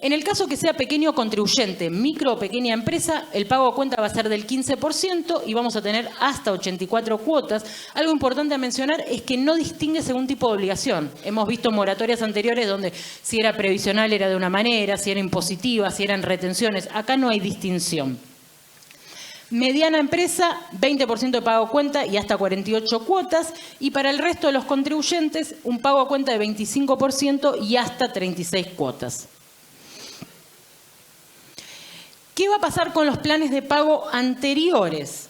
En el caso que sea pequeño contribuyente, micro o pequeña empresa, el pago a cuenta va a ser del 15% y vamos a tener hasta 84 cuotas. Algo importante a mencionar es que no distingue según tipo de obligación. Hemos visto moratorias anteriores donde si era previsional era de una manera, si era impositiva, si eran retenciones. Acá no hay distinción. Mediana empresa, 20% de pago a cuenta y hasta 48 cuotas. Y para el resto de los contribuyentes, un pago a cuenta de 25% y hasta 36 cuotas. ¿Qué va a pasar con los planes de pago anteriores?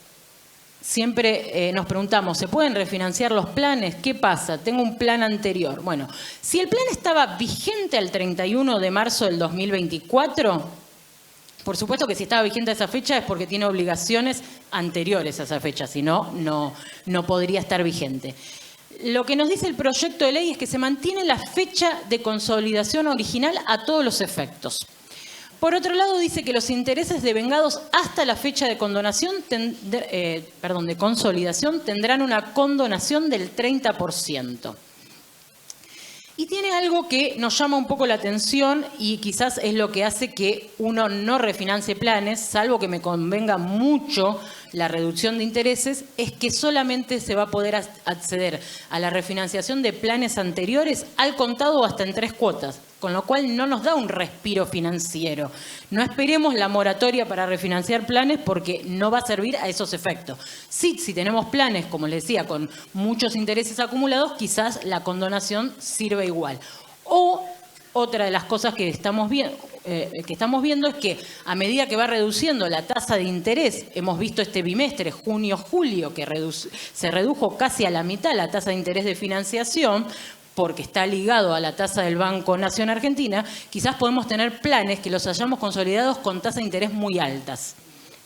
Siempre nos preguntamos, ¿se pueden refinanciar los planes? ¿Qué pasa? Tengo un plan anterior. Bueno, si el plan estaba vigente al 31 de marzo del 2024, por supuesto que si estaba vigente a esa fecha es porque tiene obligaciones anteriores a esa fecha, si no, no podría estar vigente. Lo que nos dice el proyecto de ley es que se mantiene la fecha de consolidación original a todos los efectos. Por otro lado, dice que los intereses devengados hasta la fecha de condonación, de consolidación tendrán una condonación del 30%. Y tiene algo que nos llama un poco la atención y quizás es lo que hace que uno no refinancie planes, salvo que me convenga mucho la reducción de intereses, es que solamente se va a poder acceder a la refinanciación de planes anteriores al contado o hasta en 3 cuotas, con lo cual no nos da un respiro financiero. No esperemos la moratoria para refinanciar planes porque no va a servir a esos efectos. Sí, si tenemos planes, como les decía, con muchos intereses acumulados, quizás la condonación sirve igual. O otra de las cosas que estamos viendo es que a medida que va reduciendo la tasa de interés, hemos visto este bimestre, junio-julio, que se redujo casi a la mitad la tasa de interés de financiación, porque está ligado a la tasa del Banco Nación Argentina, quizás podemos tener planes que los hayamos consolidados con tasas de interés muy altas.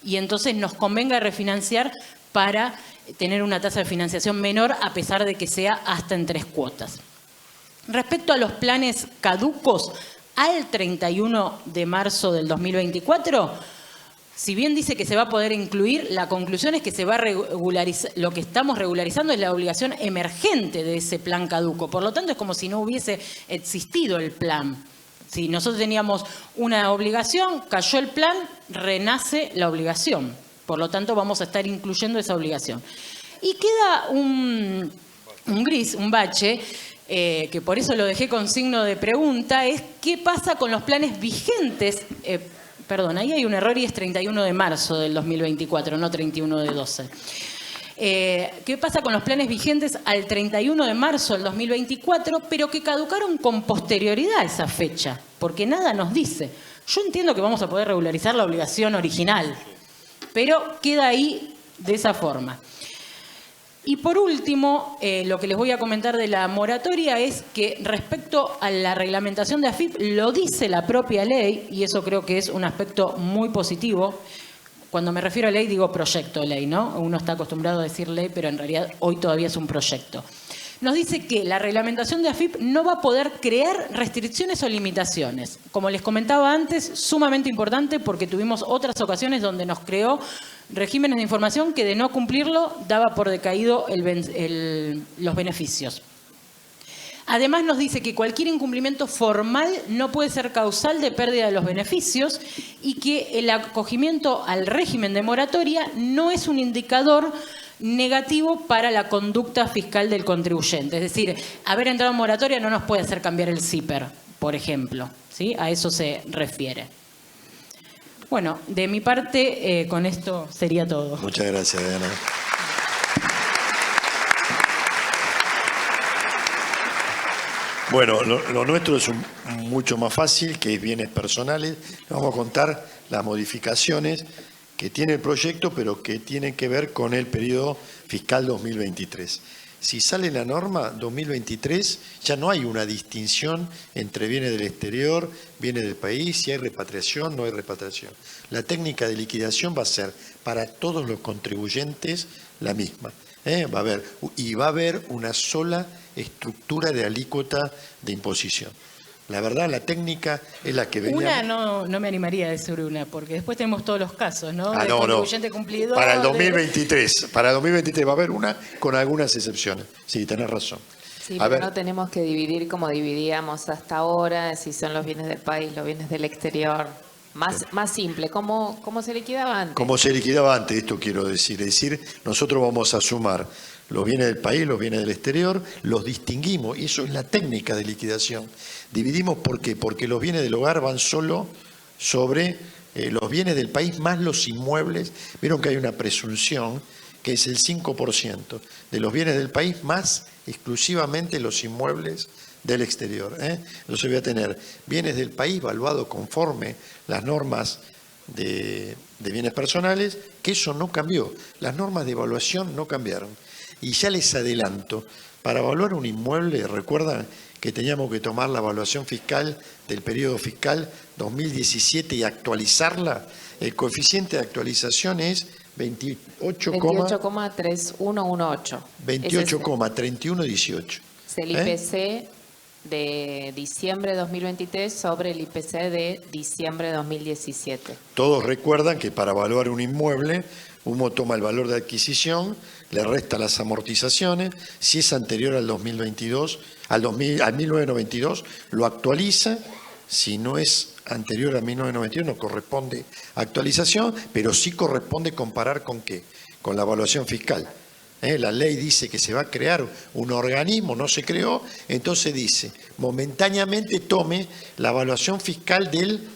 Y entonces nos convenga refinanciar para tener una tasa de financiación menor, a pesar de que sea hasta en 3 cuotas. Respecto a los planes caducos, al 31 de marzo del 2024, si bien dice que se va a poder incluir, la conclusión es que se va a regularizar, lo que estamos regularizando es la obligación emergente de ese plan caduco. Por lo tanto, es como si no hubiese existido el plan. Si nosotros teníamos una obligación, cayó el plan, renace la obligación. Por lo tanto, vamos a estar incluyendo esa obligación. Y queda un gris, un bache, que por eso lo dejé con signo de pregunta, es qué pasa con los planes vigentes perdón, ahí hay un error y es 31 de marzo del 2024, no 31 de 12. ¿Qué pasa con los planes vigentes al 31 de marzo del 2024, pero que caducaron con posterioridad a esa fecha? Porque nada nos dice. Yo entiendo que vamos a poder regularizar la obligación original, pero queda ahí de esa forma. Y por último, lo que les voy a comentar de la moratoria es que respecto a la reglamentación de AFIP, lo dice la propia ley, y eso creo que es un aspecto muy positivo. Cuando me refiero a ley, digo proyecto de ley, ¿no? Uno está acostumbrado a decir ley, pero en realidad hoy todavía es un proyecto. Nos dice que la reglamentación de AFIP no va a poder crear restricciones o limitaciones. Como les comentaba antes, sumamente importante porque tuvimos otras ocasiones donde nos creó regímenes de información que de no cumplirlo daba por decaído los beneficios. Además nos dice que cualquier incumplimiento formal no puede ser causal de pérdida de los beneficios y que el acogimiento al régimen de moratoria no es un indicador negativo para la conducta fiscal del contribuyente. Es decir, haber entrado en moratoria no nos puede hacer cambiar el CIPER, por ejemplo, ¿sí? A eso se refiere. Bueno, de mi parte, con esto sería todo. Muchas gracias, Diana. Bueno, lo nuestro es mucho más fácil, que es bienes personales. Vamos a contar las modificaciones que tiene el proyecto, pero que tienen que ver con el periodo fiscal 2023. Si sale la norma 2023, ya no hay una distinción entre bienes del exterior, bienes del país, si hay repatriación, no hay repatriación. La técnica de liquidación va a ser para todos los contribuyentes la misma. Va a haber una sola estructura de alícuota de imposición. La verdad, la técnica es la que venía. Una no me animaría a decir una, porque después tenemos todos los casos, ¿no? Ah, de no, contribuyente cumplidor. Para el 2023, para el 2023 va a haber una con algunas excepciones. Sí, tenés razón. Sí, pero no tenemos que dividir como dividíamos hasta ahora, si son los bienes del país, los bienes del exterior. Más simple, ¿cómo se liquidaba antes? Como se liquidaba antes, esto quiero decir. Es decir, nosotros vamos a sumar los bienes del país, los bienes del exterior, los distinguimos, y eso es la técnica de liquidación. Dividimos, ¿por qué? Porque los bienes del hogar van solo sobre los bienes del país más los inmuebles. Vieron que hay una presunción que es el 5% de los bienes del país más exclusivamente los inmuebles del exterior. Entonces voy a tener bienes del país valuados conforme las normas de bienes personales, que eso no cambió. Las normas de evaluación no cambiaron. Y ya les adelanto, para evaluar un inmueble, recuerdan que teníamos que tomar la evaluación fiscal del periodo fiscal 2017 y actualizarla. El coeficiente de actualización es 28,3118. 28,3118. Es el IPC de diciembre de 2023 sobre el IPC de diciembre de 2017. Todos recuerdan que para evaluar un inmueble, uno toma el valor de adquisición, le resta las amortizaciones, si es anterior al 2022, al 1992, lo actualiza, si no es anterior a 1992 no corresponde actualización, pero sí corresponde comparar con ¿qué? Con la evaluación fiscal. La ley dice que se va a crear un organismo, no se creó, entonces dice, momentáneamente tome la evaluación fiscal del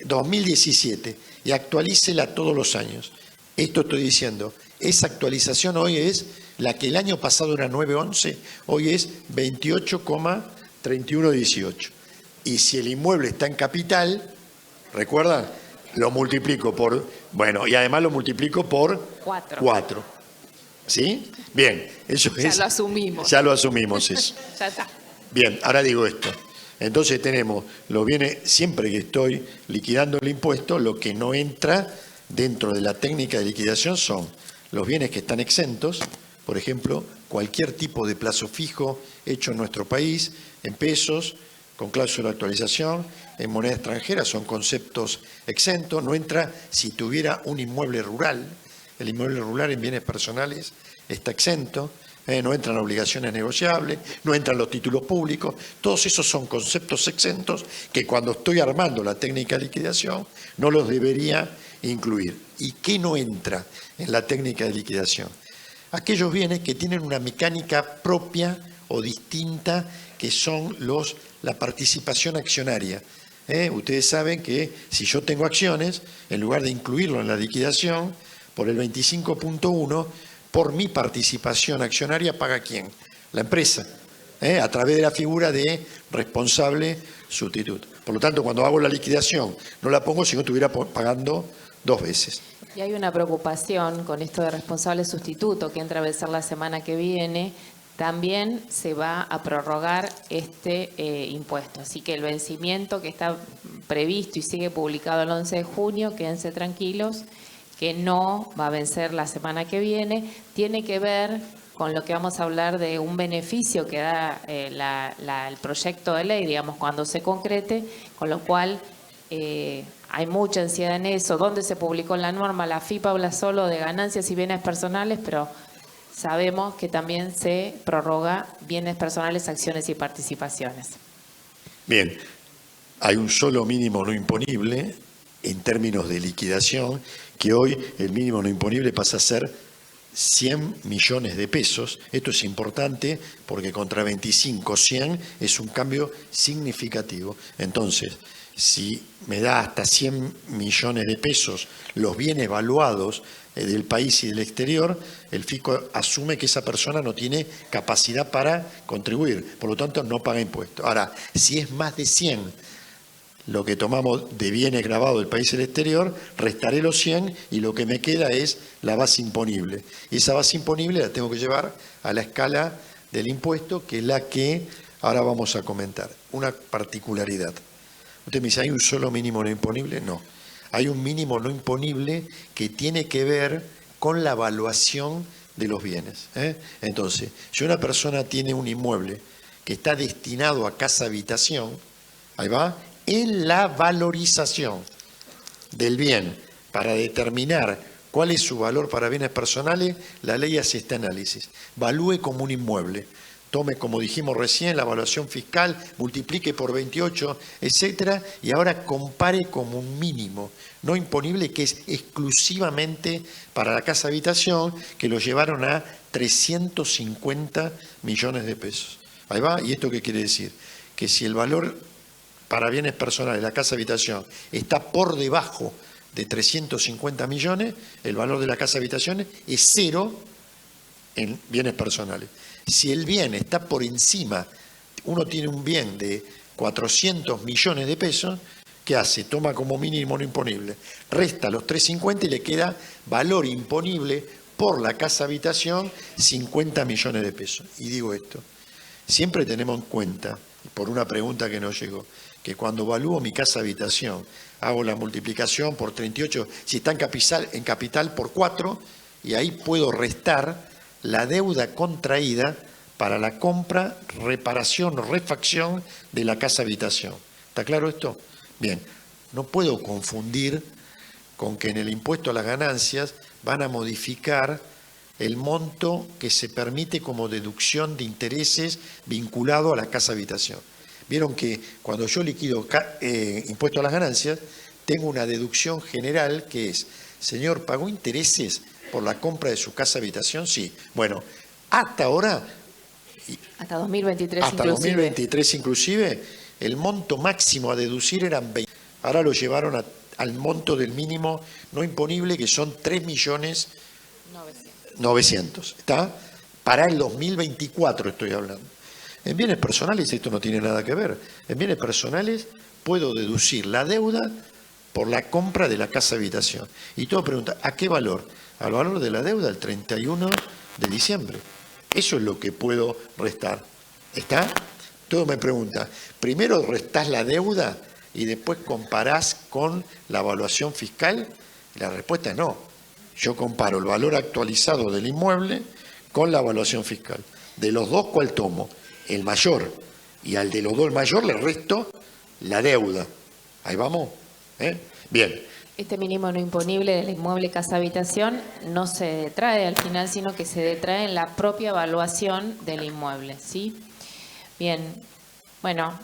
2017 y actualícela todos los años. Esto estoy diciendo, esa actualización hoy es la que el año pasado era 911, hoy es 28,3118. Y si el inmueble está en capital, ¿recuerdan? Lo multiplico por, y además lo multiplico por 4. ¿Sí? Bien, eso es. Ya lo asumimos. Ya lo asumimos eso. Ya está. Bien, ahora digo esto. Entonces tenemos los bienes, siempre que estoy liquidando el impuesto, lo que no entra dentro de la técnica de liquidación son los bienes que están exentos, por ejemplo, cualquier tipo de plazo fijo hecho en nuestro país, en pesos, con cláusula de actualización, en moneda extranjera, son conceptos exentos. No entra si tuviera un inmueble rural. El inmueble rural en bienes personales está exento. No entran obligaciones negociables, no entran los títulos públicos. Todos esos son conceptos exentos que cuando estoy armando la técnica de liquidación no los debería incluir. ¿Y qué no entra en la técnica de liquidación? Aquellos bienes que tienen una mecánica propia o distinta, que son la participación accionaria. Ustedes saben que si yo tengo acciones, en lugar de incluirlo en la liquidación, por el 25.1, por mi participación accionaria, ¿paga quién? La empresa, a través de la figura de responsable sustituto. Por lo tanto, cuando hago la liquidación, no la pongo si no estuviera pagando 2 veces. Y hay una preocupación con esto de responsable sustituto que entra a vencer la semana que viene. También se va a prorrogar este impuesto. Así que el vencimiento que está previsto y sigue publicado el 11 de junio, quédense tranquilos, que no va a vencer la semana que viene. Tiene que ver con lo que vamos a hablar de un beneficio que da el proyecto de ley, digamos, cuando se concrete, con lo cual hay mucha ansiedad en eso. ¿Dónde se publicó la norma? La FIP habla solo de ganancias y bienes personales, pero sabemos que también se prorroga bienes personales, acciones y participaciones. Bien, hay un solo mínimo no imponible en términos de liquidación, que hoy el mínimo no imponible pasa a ser 100 millones de pesos. Esto es importante porque contra 25, 100 es un cambio significativo. Entonces, si me da hasta 100 millones de pesos los bienes evaluados del país y del exterior, el fisco asume que esa persona no tiene capacidad para contribuir, por lo tanto no paga impuestos. Ahora, si es más de 100 lo que tomamos de bienes grabados del país y del exterior, restaré los 100 y lo que me queda es la base imponible. Y esa base imponible la tengo que llevar a la escala del impuesto, que es la que ahora vamos a comentar. Una particularidad. Usted me dice, ¿hay un solo mínimo no imponible? No. Hay un mínimo no imponible que tiene que ver con la evaluación de los bienes. Entonces, si una persona tiene un inmueble que está destinado a casa-habitación, ahí va, en la valorización del bien para determinar cuál es su valor para bienes personales, la ley hace este análisis. Valúe como un inmueble. Tome, como dijimos recién, la evaluación fiscal, multiplique por 28, etcétera, y ahora compare como un mínimo no imponible que es exclusivamente para la casa habitación, que lo llevaron a 350 millones de pesos. Ahí va, ¿y esto qué quiere decir? Que si el valor para bienes personales, la casa habitación, está por debajo de 350 millones, el valor de la casa habitación es 0 en bienes personales. Si el bien está por encima, uno tiene un bien de 400 millones de pesos, ¿qué hace? Toma como mínimo no imponible, resta los 350 y le queda valor imponible por la casa habitación 50 millones de pesos. Y digo esto, siempre tenemos en cuenta, por una pregunta que nos llegó, que cuando evalúo mi casa habitación, hago la multiplicación por 38, si está en capital por 4, y ahí puedo restar la deuda contraída para la compra, reparación o refacción de la casa habitación. ¿Está claro esto? Bien, no puedo confundir con que en el impuesto a las ganancias van a modificar el monto que se permite como deducción de intereses vinculado a la casa habitación. Vieron que cuando yo liquido impuesto a las ganancias, tengo una deducción general que es, señor, ¿pagó intereses por la compra de su casa habitación? Sí. Bueno, hasta ahora... Hasta 2023 hasta inclusive. 2023 inclusive, el monto máximo a deducir eran 20. Ahora lo llevaron al monto del mínimo no imponible, que son 3.900.000. ¿Está? Para el 2024 estoy hablando. En bienes personales esto no tiene nada que ver. En bienes personales puedo deducir la deuda por la compra de la casa habitación. Y todo pregunta, ¿a qué valor? Al valor de la deuda el 31 de diciembre. Eso es lo que puedo restar. ¿Está? Todo me pregunta, primero restás la deuda y después comparás con la evaluación fiscal. La respuesta es no. Yo comparo el valor actualizado del inmueble con la evaluación fiscal. De los dos, ¿cuál tomo? El mayor. Y al de los dos, el mayor, le resto la deuda. Ahí vamos. Bien. Este mínimo no imponible del inmueble casa-habitación no se detrae al final, sino que se detrae en la propia evaluación del inmueble, ¿sí? Bien, bueno,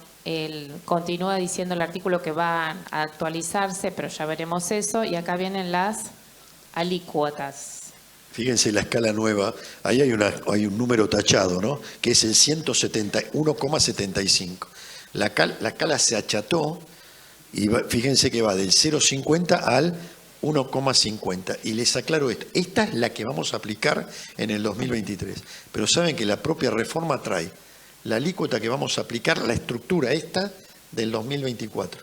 continúa diciendo el artículo que va a actualizarse, pero ya veremos eso. Y acá vienen las alícuotas. Fíjense la escala nueva, ahí hay un número tachado, ¿no? Que es el 171,75. La escala se acható Y fíjense que va del 0,50 al 1,50. Y les aclaro esto. Esta es la que vamos a aplicar en el 2023. Pero saben que la propia reforma trae la alícuota que vamos a aplicar, la estructura esta del 2024,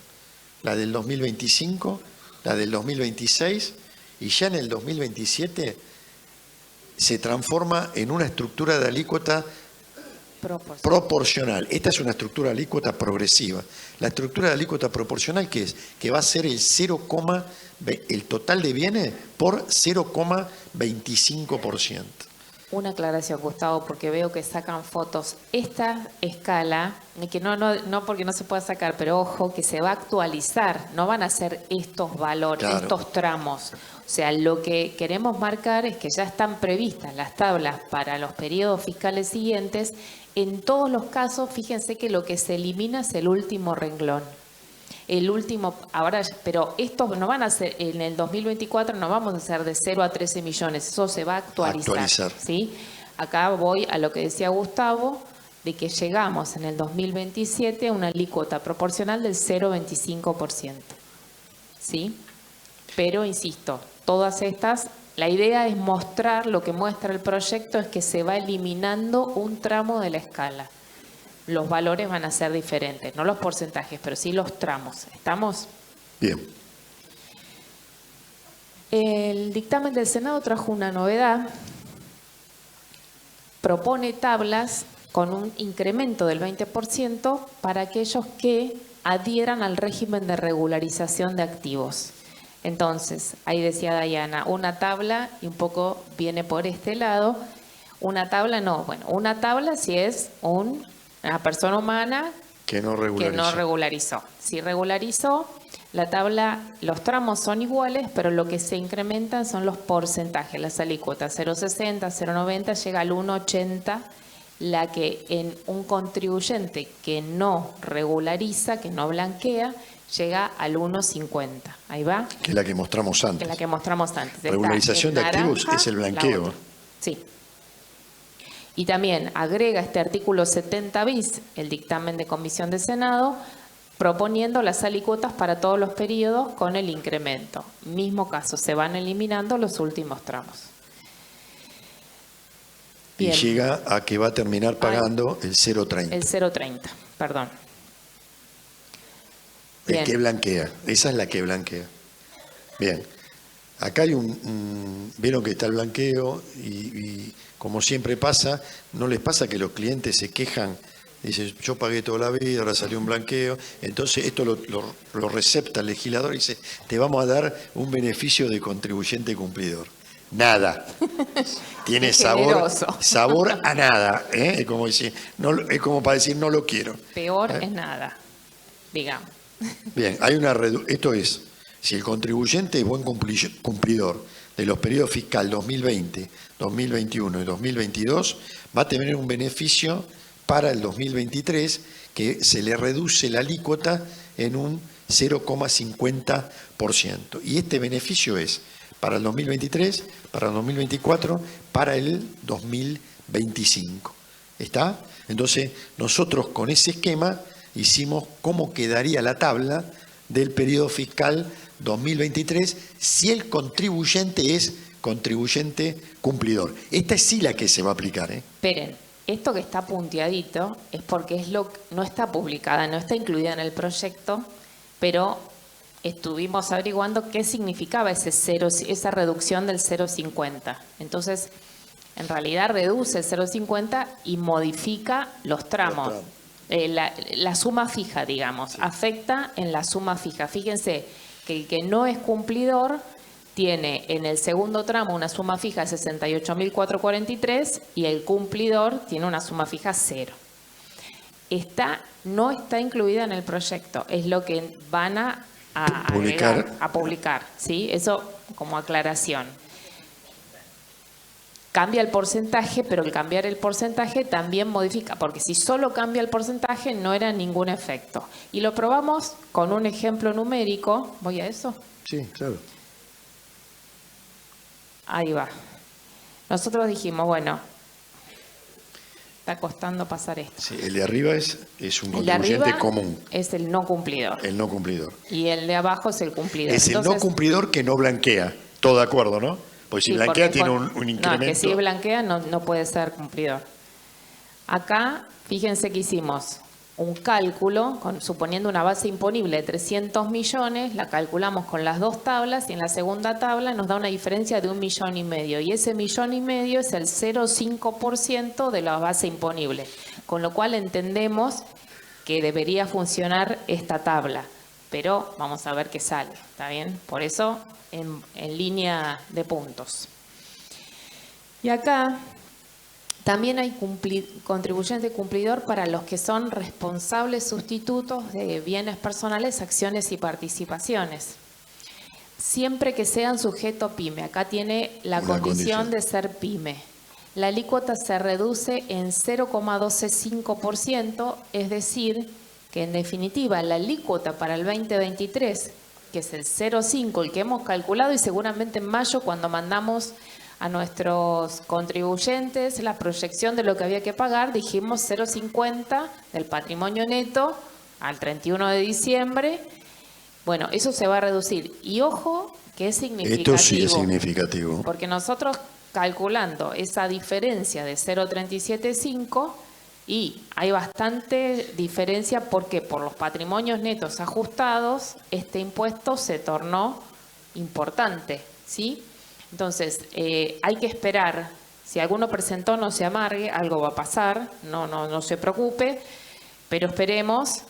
la del 2025, la del 2026 y ya en el 2027 se transforma en una estructura de alícuota proporcional. Esta es una estructura de alícuota progresiva. La estructura de alícuota proporcional, ¿qué es? Que va a ser el el total de bienes por 0,25%. Una aclaración, Gustavo, porque veo que sacan fotos. Esta escala, que no porque no se pueda sacar, pero ojo, que se va a actualizar. No van a ser estos valores, claro, estos tramos. O sea, lo que queremos marcar es que ya están previstas las tablas para los periodos fiscales siguientes. En todos los casos, fíjense que lo que se elimina es el último renglón. El último, ahora, pero estos no van a ser, en el 2024 no vamos a hacer de 0 a 13 millones, eso se va a actualizar. ¿Sí? Acá voy a lo que decía Gustavo, de que llegamos en el 2027 a una alícuota proporcional del 0,25%. ¿Sí? Pero, insisto, todas estas, la idea es mostrar, lo que muestra el proyecto es que se va eliminando un tramo de la escala. Los valores van a ser diferentes, no los porcentajes, pero sí los tramos. ¿Estamos? Bien. El dictamen del Senado trajo una novedad. Propone tablas con un incremento del 20% para aquellos que adhieran al régimen de regularización de activos. Entonces, ahí decía Dayana, una tabla, y un poco viene por este lado, una tabla no, bueno, una tabla si es una persona humana que no regularizó. Si regularizó, la tabla, los tramos son iguales, pero lo que se incrementan son los porcentajes, las alícuotas, 0,60, 0,90, llega al 1,80, la que en un contribuyente que no regulariza, que no blanquea, llega al 1,50. Ahí va. Que es la que mostramos antes. Que es la que mostramos antes. Regularización de activos es el blanqueo. Sí. Y también agrega este artículo 70 bis, el dictamen de comisión de Senado, proponiendo las alícuotas para todos los periodos con el incremento. Mismo caso, se van eliminando los últimos tramos. Bien. Y llega a que va a terminar pagando el 0,30. El 0,30, perdón. El que blanquea, esa es la que blanquea. Bien, acá hay vieron que está el blanqueo y como siempre pasa, no les pasa que los clientes se quejan, dicen yo pagué toda la vida, ahora salió un blanqueo, entonces esto lo recepta el legislador y dice te vamos a dar un beneficio de contribuyente cumplidor. Nada. Tiene sabor a nada, ¿eh? Es como decir, es como para decir no lo quiero. Peor es nada, digamos. Bien, esto es, si el contribuyente es buen cumplidor de los periodos fiscal 2020, 2021 y 2022, va a tener un beneficio para el 2023 que se le reduce la alícuota en un 0,50%. Y este beneficio es para el 2023, para el 2024, para el 2025. ¿Está? Entonces, nosotros con ese esquema hicimos cómo quedaría la tabla del periodo fiscal 2023 si el contribuyente es contribuyente cumplidor. Esta es sí la que se va a aplicar. Esperen, esto que está punteadito es porque no está publicada, no está incluida en el proyecto, pero estuvimos averiguando qué significaba esa reducción del 0,50. Entonces, en realidad reduce el 0,50 y modifica los tramos. La suma fija, digamos, afecta en la suma fija. Fíjense que el que no es cumplidor tiene en el segundo tramo una suma fija de 68.443 y el cumplidor tiene una suma fija 0. No está incluida en el proyecto, es lo que van a publicar, ¿sí? Eso como aclaración. Cambia el porcentaje, pero al cambiar el porcentaje también modifica, porque si solo cambia el porcentaje no era ningún efecto. Y lo probamos con un ejemplo numérico. ¿Voy a eso? Sí, claro. Ahí va. Nosotros dijimos, bueno, está costando pasar esto. Sí, el de arriba es un El de contribuyente arriba común, es el no cumplidor. el no cumplidor. Y el de abajo es el cumplidor. Es el no Entonces, cumplidor que no blanquea. Todo de acuerdo, ¿no? Pues si sí, blanquea porque tiene con- un No, incremento. que si blanquea no puede ser cumplidor. Acá, fíjense que hicimos un cálculo, suponiendo una base imponible de 300 millones, la calculamos con las dos tablas y en la segunda tabla nos da una diferencia de 1,5 millones. Y ese 1,5 millones es el 0,5% de la base imponible. Con lo cual entendemos que debería funcionar esta tabla. Pero vamos a ver qué sale, ¿está bien? Por eso en línea de puntos. Y acá también hay contribuyente cumplidor para los que son responsables sustitutos de bienes personales, acciones y participaciones. Siempre que sean sujeto PYME. Acá tiene la Una condición condición. de ser PYME. La alícuota se reduce en 0,125%, es decir, que en definitiva la alícuota para el 2023, que es el 0,5, el que hemos calculado, y seguramente en mayo cuando mandamos a nuestros contribuyentes la proyección de lo que había que pagar, dijimos 0,50 del patrimonio neto al 31 de diciembre. Bueno, eso se va a reducir. Y ojo que es significativo. Esto sí es significativo. Porque nosotros calculando esa diferencia de 0,375 y hay bastante diferencia porque por los patrimonios netos ajustados este impuesto se tornó importante, ¿sí? Entonces, hay que esperar. Si alguno presentó, no se amargue, algo va a pasar, no se preocupe, pero esperemos.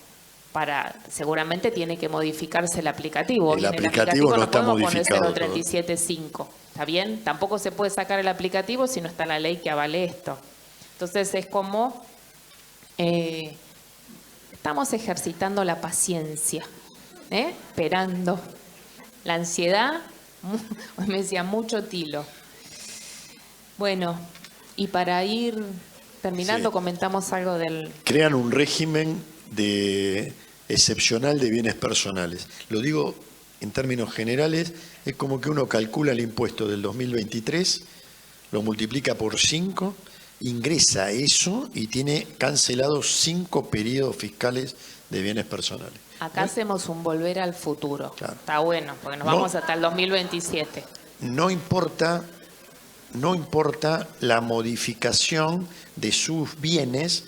Seguramente tiene que modificarse el aplicativo. El Y en aplicativo no está podemos modificado poner 0,375. ¿Está bien? Tampoco se puede sacar el aplicativo si no está la ley que avale esto. Entonces es como estamos ejercitando la paciencia, esperando. La ansiedad, me decía mucho tilo. Bueno, y para ir terminando, Sí. comentamos algo del... Crean un régimen excepcional de bienes personales. Lo digo en términos generales, es como que uno calcula el impuesto del 2023, lo multiplica por 5, ingresa eso y tiene cancelados 5 periodos fiscales de bienes personales. Acá hacemos un volver al futuro. Claro. Está bueno, porque nos No. vamos hasta el 2027. No importa la modificación de sus bienes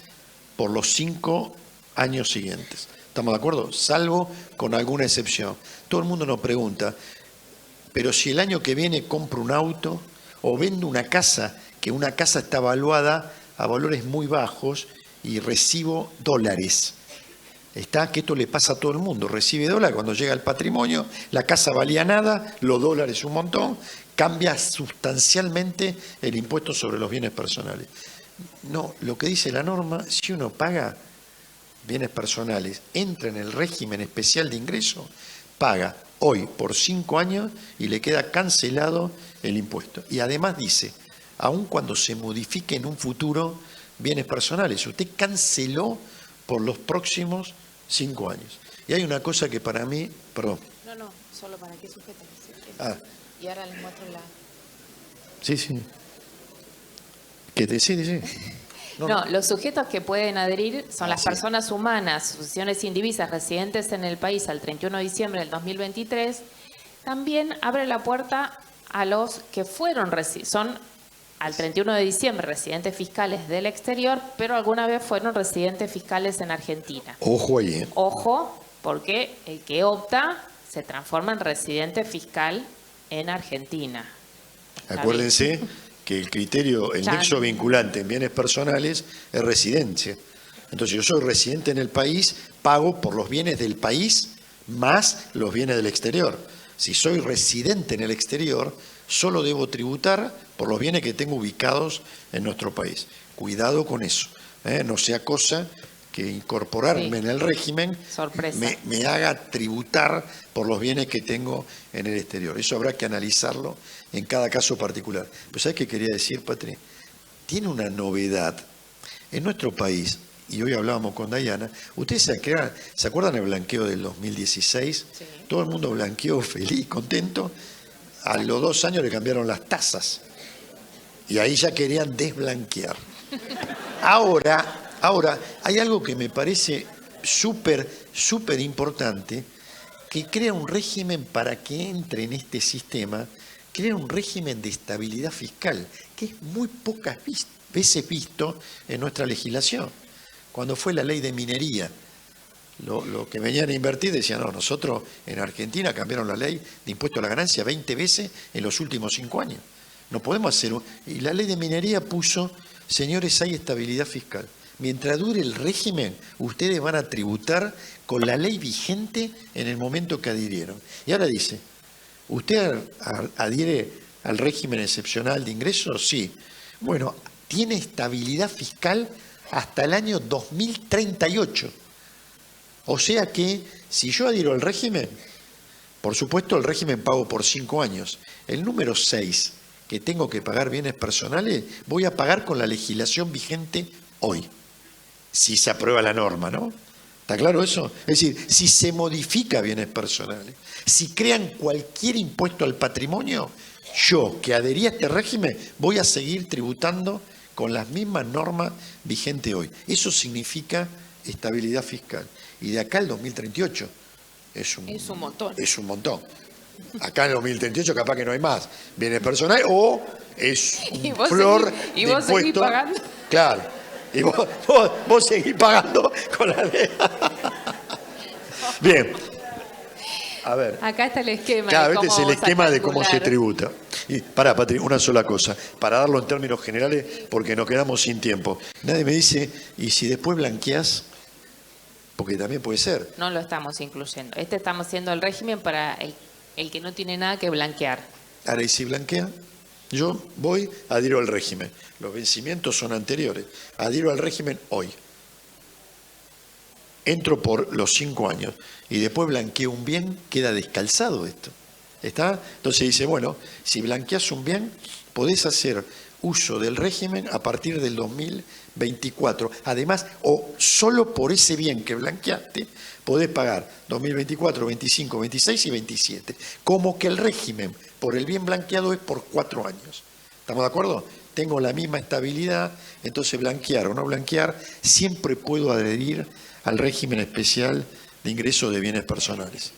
por los 5 años siguientes. ¿Estamos de acuerdo? Salvo con alguna excepción. Todo el mundo nos pregunta, pero si el año que viene compro un auto o vendo una casa, que una casa está valuada a valores muy bajos y recibo dólares. Está que esto le pasa a todo el mundo. Recibe dólares cuando llega el patrimonio, la casa valía nada, los dólares un montón, cambia sustancialmente el impuesto sobre los bienes personales. No, lo que dice la norma, si uno paga bienes personales, entra en el régimen especial de ingreso, paga hoy por 5 años y le queda cancelado el impuesto. Y además dice, aun cuando se modifique en un futuro bienes personales, usted canceló por los próximos 5 años. Y hay una cosa que para mí, perdón. No, solo para qué sujeto. Ah, Y ahora les muestro la... sí. ¿Qué te sí? No, los sujetos que pueden adherir son las sí. personas humanas, sucesiones indivisas residentes en el país al 31 de diciembre del 2023. También abre la puerta a los que son al 31 de diciembre residentes fiscales del exterior, pero alguna vez fueron residentes fiscales en Argentina. Ojo ahí, ¿eh? Ojo, porque el que opta se transforma en residente fiscal en Argentina. ¿Está Acuérdense que el criterio, el Chan. nexo vinculante en bienes personales es residencia. Entonces yo soy residente en el país, pago por los bienes del país más los bienes del exterior. Si soy residente en el exterior, solo debo tributar por los bienes que tengo ubicados en nuestro país. Cuidado con eso, no sea cosa que incorporarme Sí. en el régimen Sorpresa. me haga tributar por los bienes que tengo en el exterior. Eso habrá que analizarlo en cada caso particular. Pues ¿sabes qué quería decir, Patri? Tiene una novedad. En nuestro país, y hoy hablábamos con Dayana, ¿ustedes se acuerdan del blanqueo del 2016? Sí. Todo el mundo blanqueó feliz, contento. A los 2 años le cambiaron las tasas. Y ahí ya querían desblanquear. Ahora, hay algo que me parece súper importante, que crea un régimen para que entre en este sistema, crea un régimen de estabilidad fiscal, que es muy pocas veces visto en nuestra legislación. Cuando fue la ley de minería, lo que venían a invertir decían, no, nosotros en Argentina cambiaron la ley de impuesto a la ganancia 20 veces en los últimos 5 años. No podemos hacer... Y la ley de minería puso, señores, hay estabilidad fiscal. Mientras dure el régimen, ustedes van a tributar con la ley vigente en el momento que adhirieron. Y ahora dice, ¿usted adhiere al régimen excepcional de ingresos? Sí. Bueno, tiene estabilidad fiscal hasta el año 2038. O sea que, si yo adhiero al régimen, por supuesto el régimen pago por 5 años. El número 6, que tengo que pagar bienes personales, voy a pagar con la legislación vigente hoy. Si se aprueba la norma, ¿no? ¿Está claro eso? Es decir, si se modifica bienes personales, si crean cualquier impuesto al patrimonio, yo que adherí a este régimen voy a seguir tributando con las mismas normas vigentes hoy. Eso significa estabilidad fiscal. Y de acá al 2038 es un montón. Es un montón. Acá en el 2038 capaz que no hay más bienes personales o es un flor de ¿y vos seguís pagando? Claro. Y vos seguís pagando con la ley. Bien. A ver. Acá está el esquema. Claro, este es el esquema de cómo se tributa. Y pará, Patri, una sola cosa, para darlo en términos generales, porque nos quedamos sin tiempo. Nadie me dice, ¿y si después blanqueás? Porque también puede ser. No lo estamos incluyendo. Estamos haciendo el régimen para el que no tiene nada que blanquear. Ahora, ¿y si blanquea? Yo voy, adhiero al régimen. Los vencimientos son anteriores. Adhiero al régimen hoy. Entro por los 5 años y después blanqueo un bien, queda descalzado esto. ¿Está? Entonces dice, bueno, si blanqueas un bien, podés hacer uso del régimen a partir del 2024. Además, o solo por ese bien que blanqueaste, podés pagar 2024, 25, 26 y 27. Como que el régimen por el bien blanqueado es por 4 años. ¿Estamos de acuerdo? Tengo la misma estabilidad, entonces blanquear o no blanquear, siempre puedo adherir al régimen especial de ingreso de bienes personales.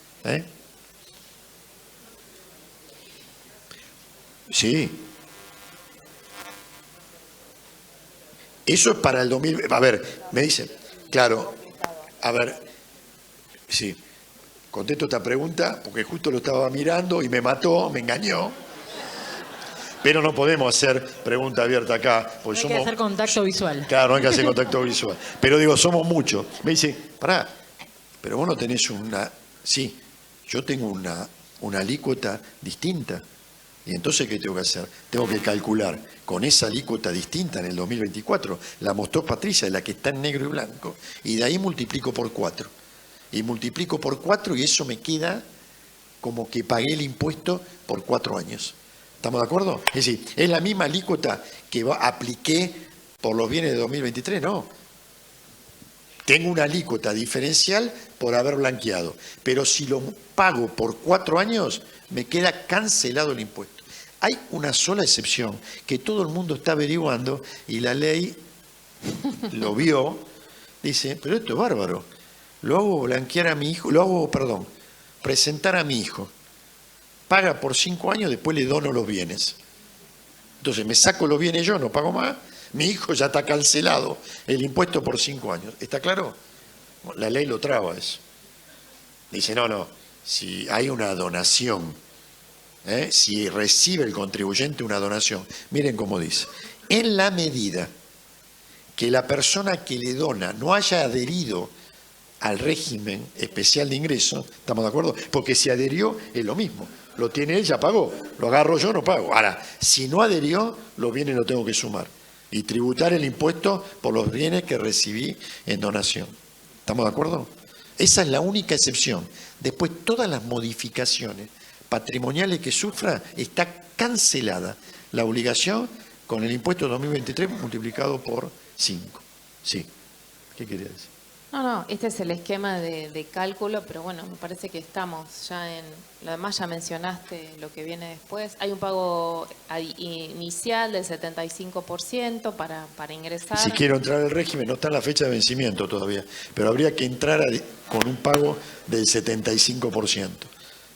Sí. Eso es para el 2000. A ver, me dice, claro, a ver, sí, contesto esta pregunta porque justo lo estaba mirando y me mató, me engañó. Pero no podemos hacer pregunta abierta acá. Porque hay que hacer contacto visual. Claro, no hay que hacer contacto visual. Pero digo, somos muchos. Me dice, pará, pero vos no tenés una... Sí, yo tengo una alícuota distinta. Y entonces, ¿qué tengo que hacer? Tengo que calcular con esa alícuota distinta en el 2024. La mostró Patricia, la que está en negro y blanco. Y de ahí multiplico por 4. Y multiplico por 4 y eso me queda como que pagué el impuesto por 4 años. ¿Estamos de acuerdo? Es decir, ¿es la misma alícuota que apliqué por los bienes de 2023? No. Tengo una alícuota diferencial por haber blanqueado. Pero si lo pago por 4 años, me queda cancelado el impuesto. Hay una sola excepción que todo el mundo está averiguando y la ley lo vio. Dice, pero esto es bárbaro. Lo hago blanquear a mi hijo, presentar a mi hijo. Paga por 5 años, después le dono los bienes. Entonces me saco los bienes yo, no pago más. Mi hijo ya está cancelado el impuesto por 5 años. ¿Está claro? La ley lo traba eso. Dice, no, si hay una donación, si recibe el contribuyente una donación, miren cómo dice, en la medida que la persona que le dona no haya adherido al régimen especial de ingresos, ¿estamos de acuerdo? Porque si adherió es lo mismo. Lo tiene él, ya pagó. Lo agarro yo, no pago. Ahora, si no adherió, los bienes los tengo que sumar. Y tributar el impuesto por los bienes que recibí en donación. ¿Estamos de acuerdo? Esa es la única excepción. Después, todas las modificaciones patrimoniales que sufra, está cancelada la obligación con el impuesto 2023 multiplicado por 5. Sí. ¿Qué quería decir? No, este es el esquema de cálculo, pero bueno, me parece que estamos ya en... Lo demás ya mencionaste lo que viene después. Hay un pago inicial del 75% para ingresar. Si quiero entrar al régimen, no está en la fecha de vencimiento todavía, pero habría que entrar con un pago del 75%.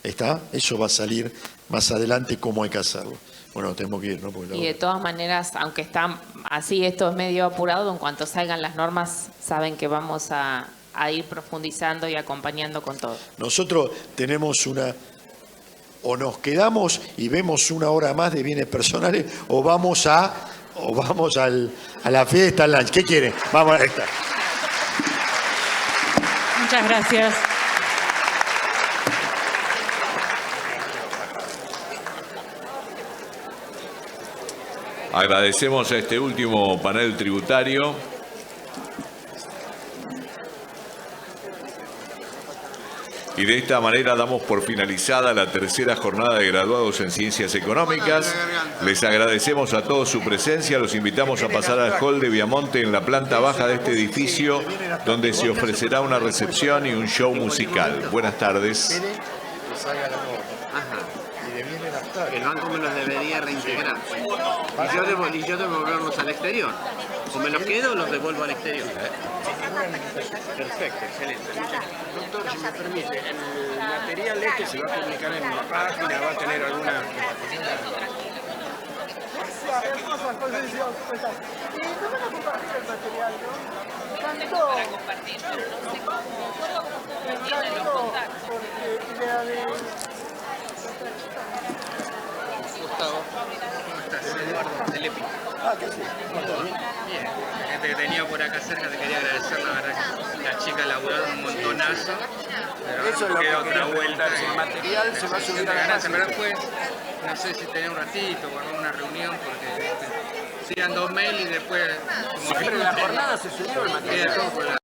¿Está? Eso va a salir más adelante cómo hay que hacerlo. Bueno, tenemos que ir, ¿no? Y de todas maneras, aunque está así, esto es medio apurado, en cuanto salgan las normas, saben que vamos a ir profundizando y acompañando con todo. Nosotros tenemos o nos quedamos y vemos una hora más de bienes personales, o vamos a la fiesta, al lunch. ¿Qué quieren? Vamos a esta. Muchas gracias. Agradecemos a este último panel tributario. Y de esta manera damos por finalizada la tercera jornada de graduados en Ciencias Económicas. Les agradecemos a todos su presencia. Los invitamos a pasar al hall de Viamonte en la planta baja de este edificio, donde se ofrecerá una recepción y un show musical. Buenas tardes. El banco me los debería reintegrar. Y yo devolverlos al exterior. O me los quedo o los devuelvo al exterior. Perfecto, excelente. Doctor, si me permite, el material se va a publicar en la página, va a tener alguna... Gustavo, ¿cómo estás? Eduardo, del EPI. Bien, gente que tenía por acá cerca, te quería agradecer, la verdad que la chica laburó un montonazo. Pero Eso es lo que queda quería otra vuelta. preguntar, si el material se va a subir a la En verdad página. fue, no sé si tenía un ratito o alguna reunión, porque hacían 2 mails y después... Siempre en la jornada se subió el material. Queda todo por la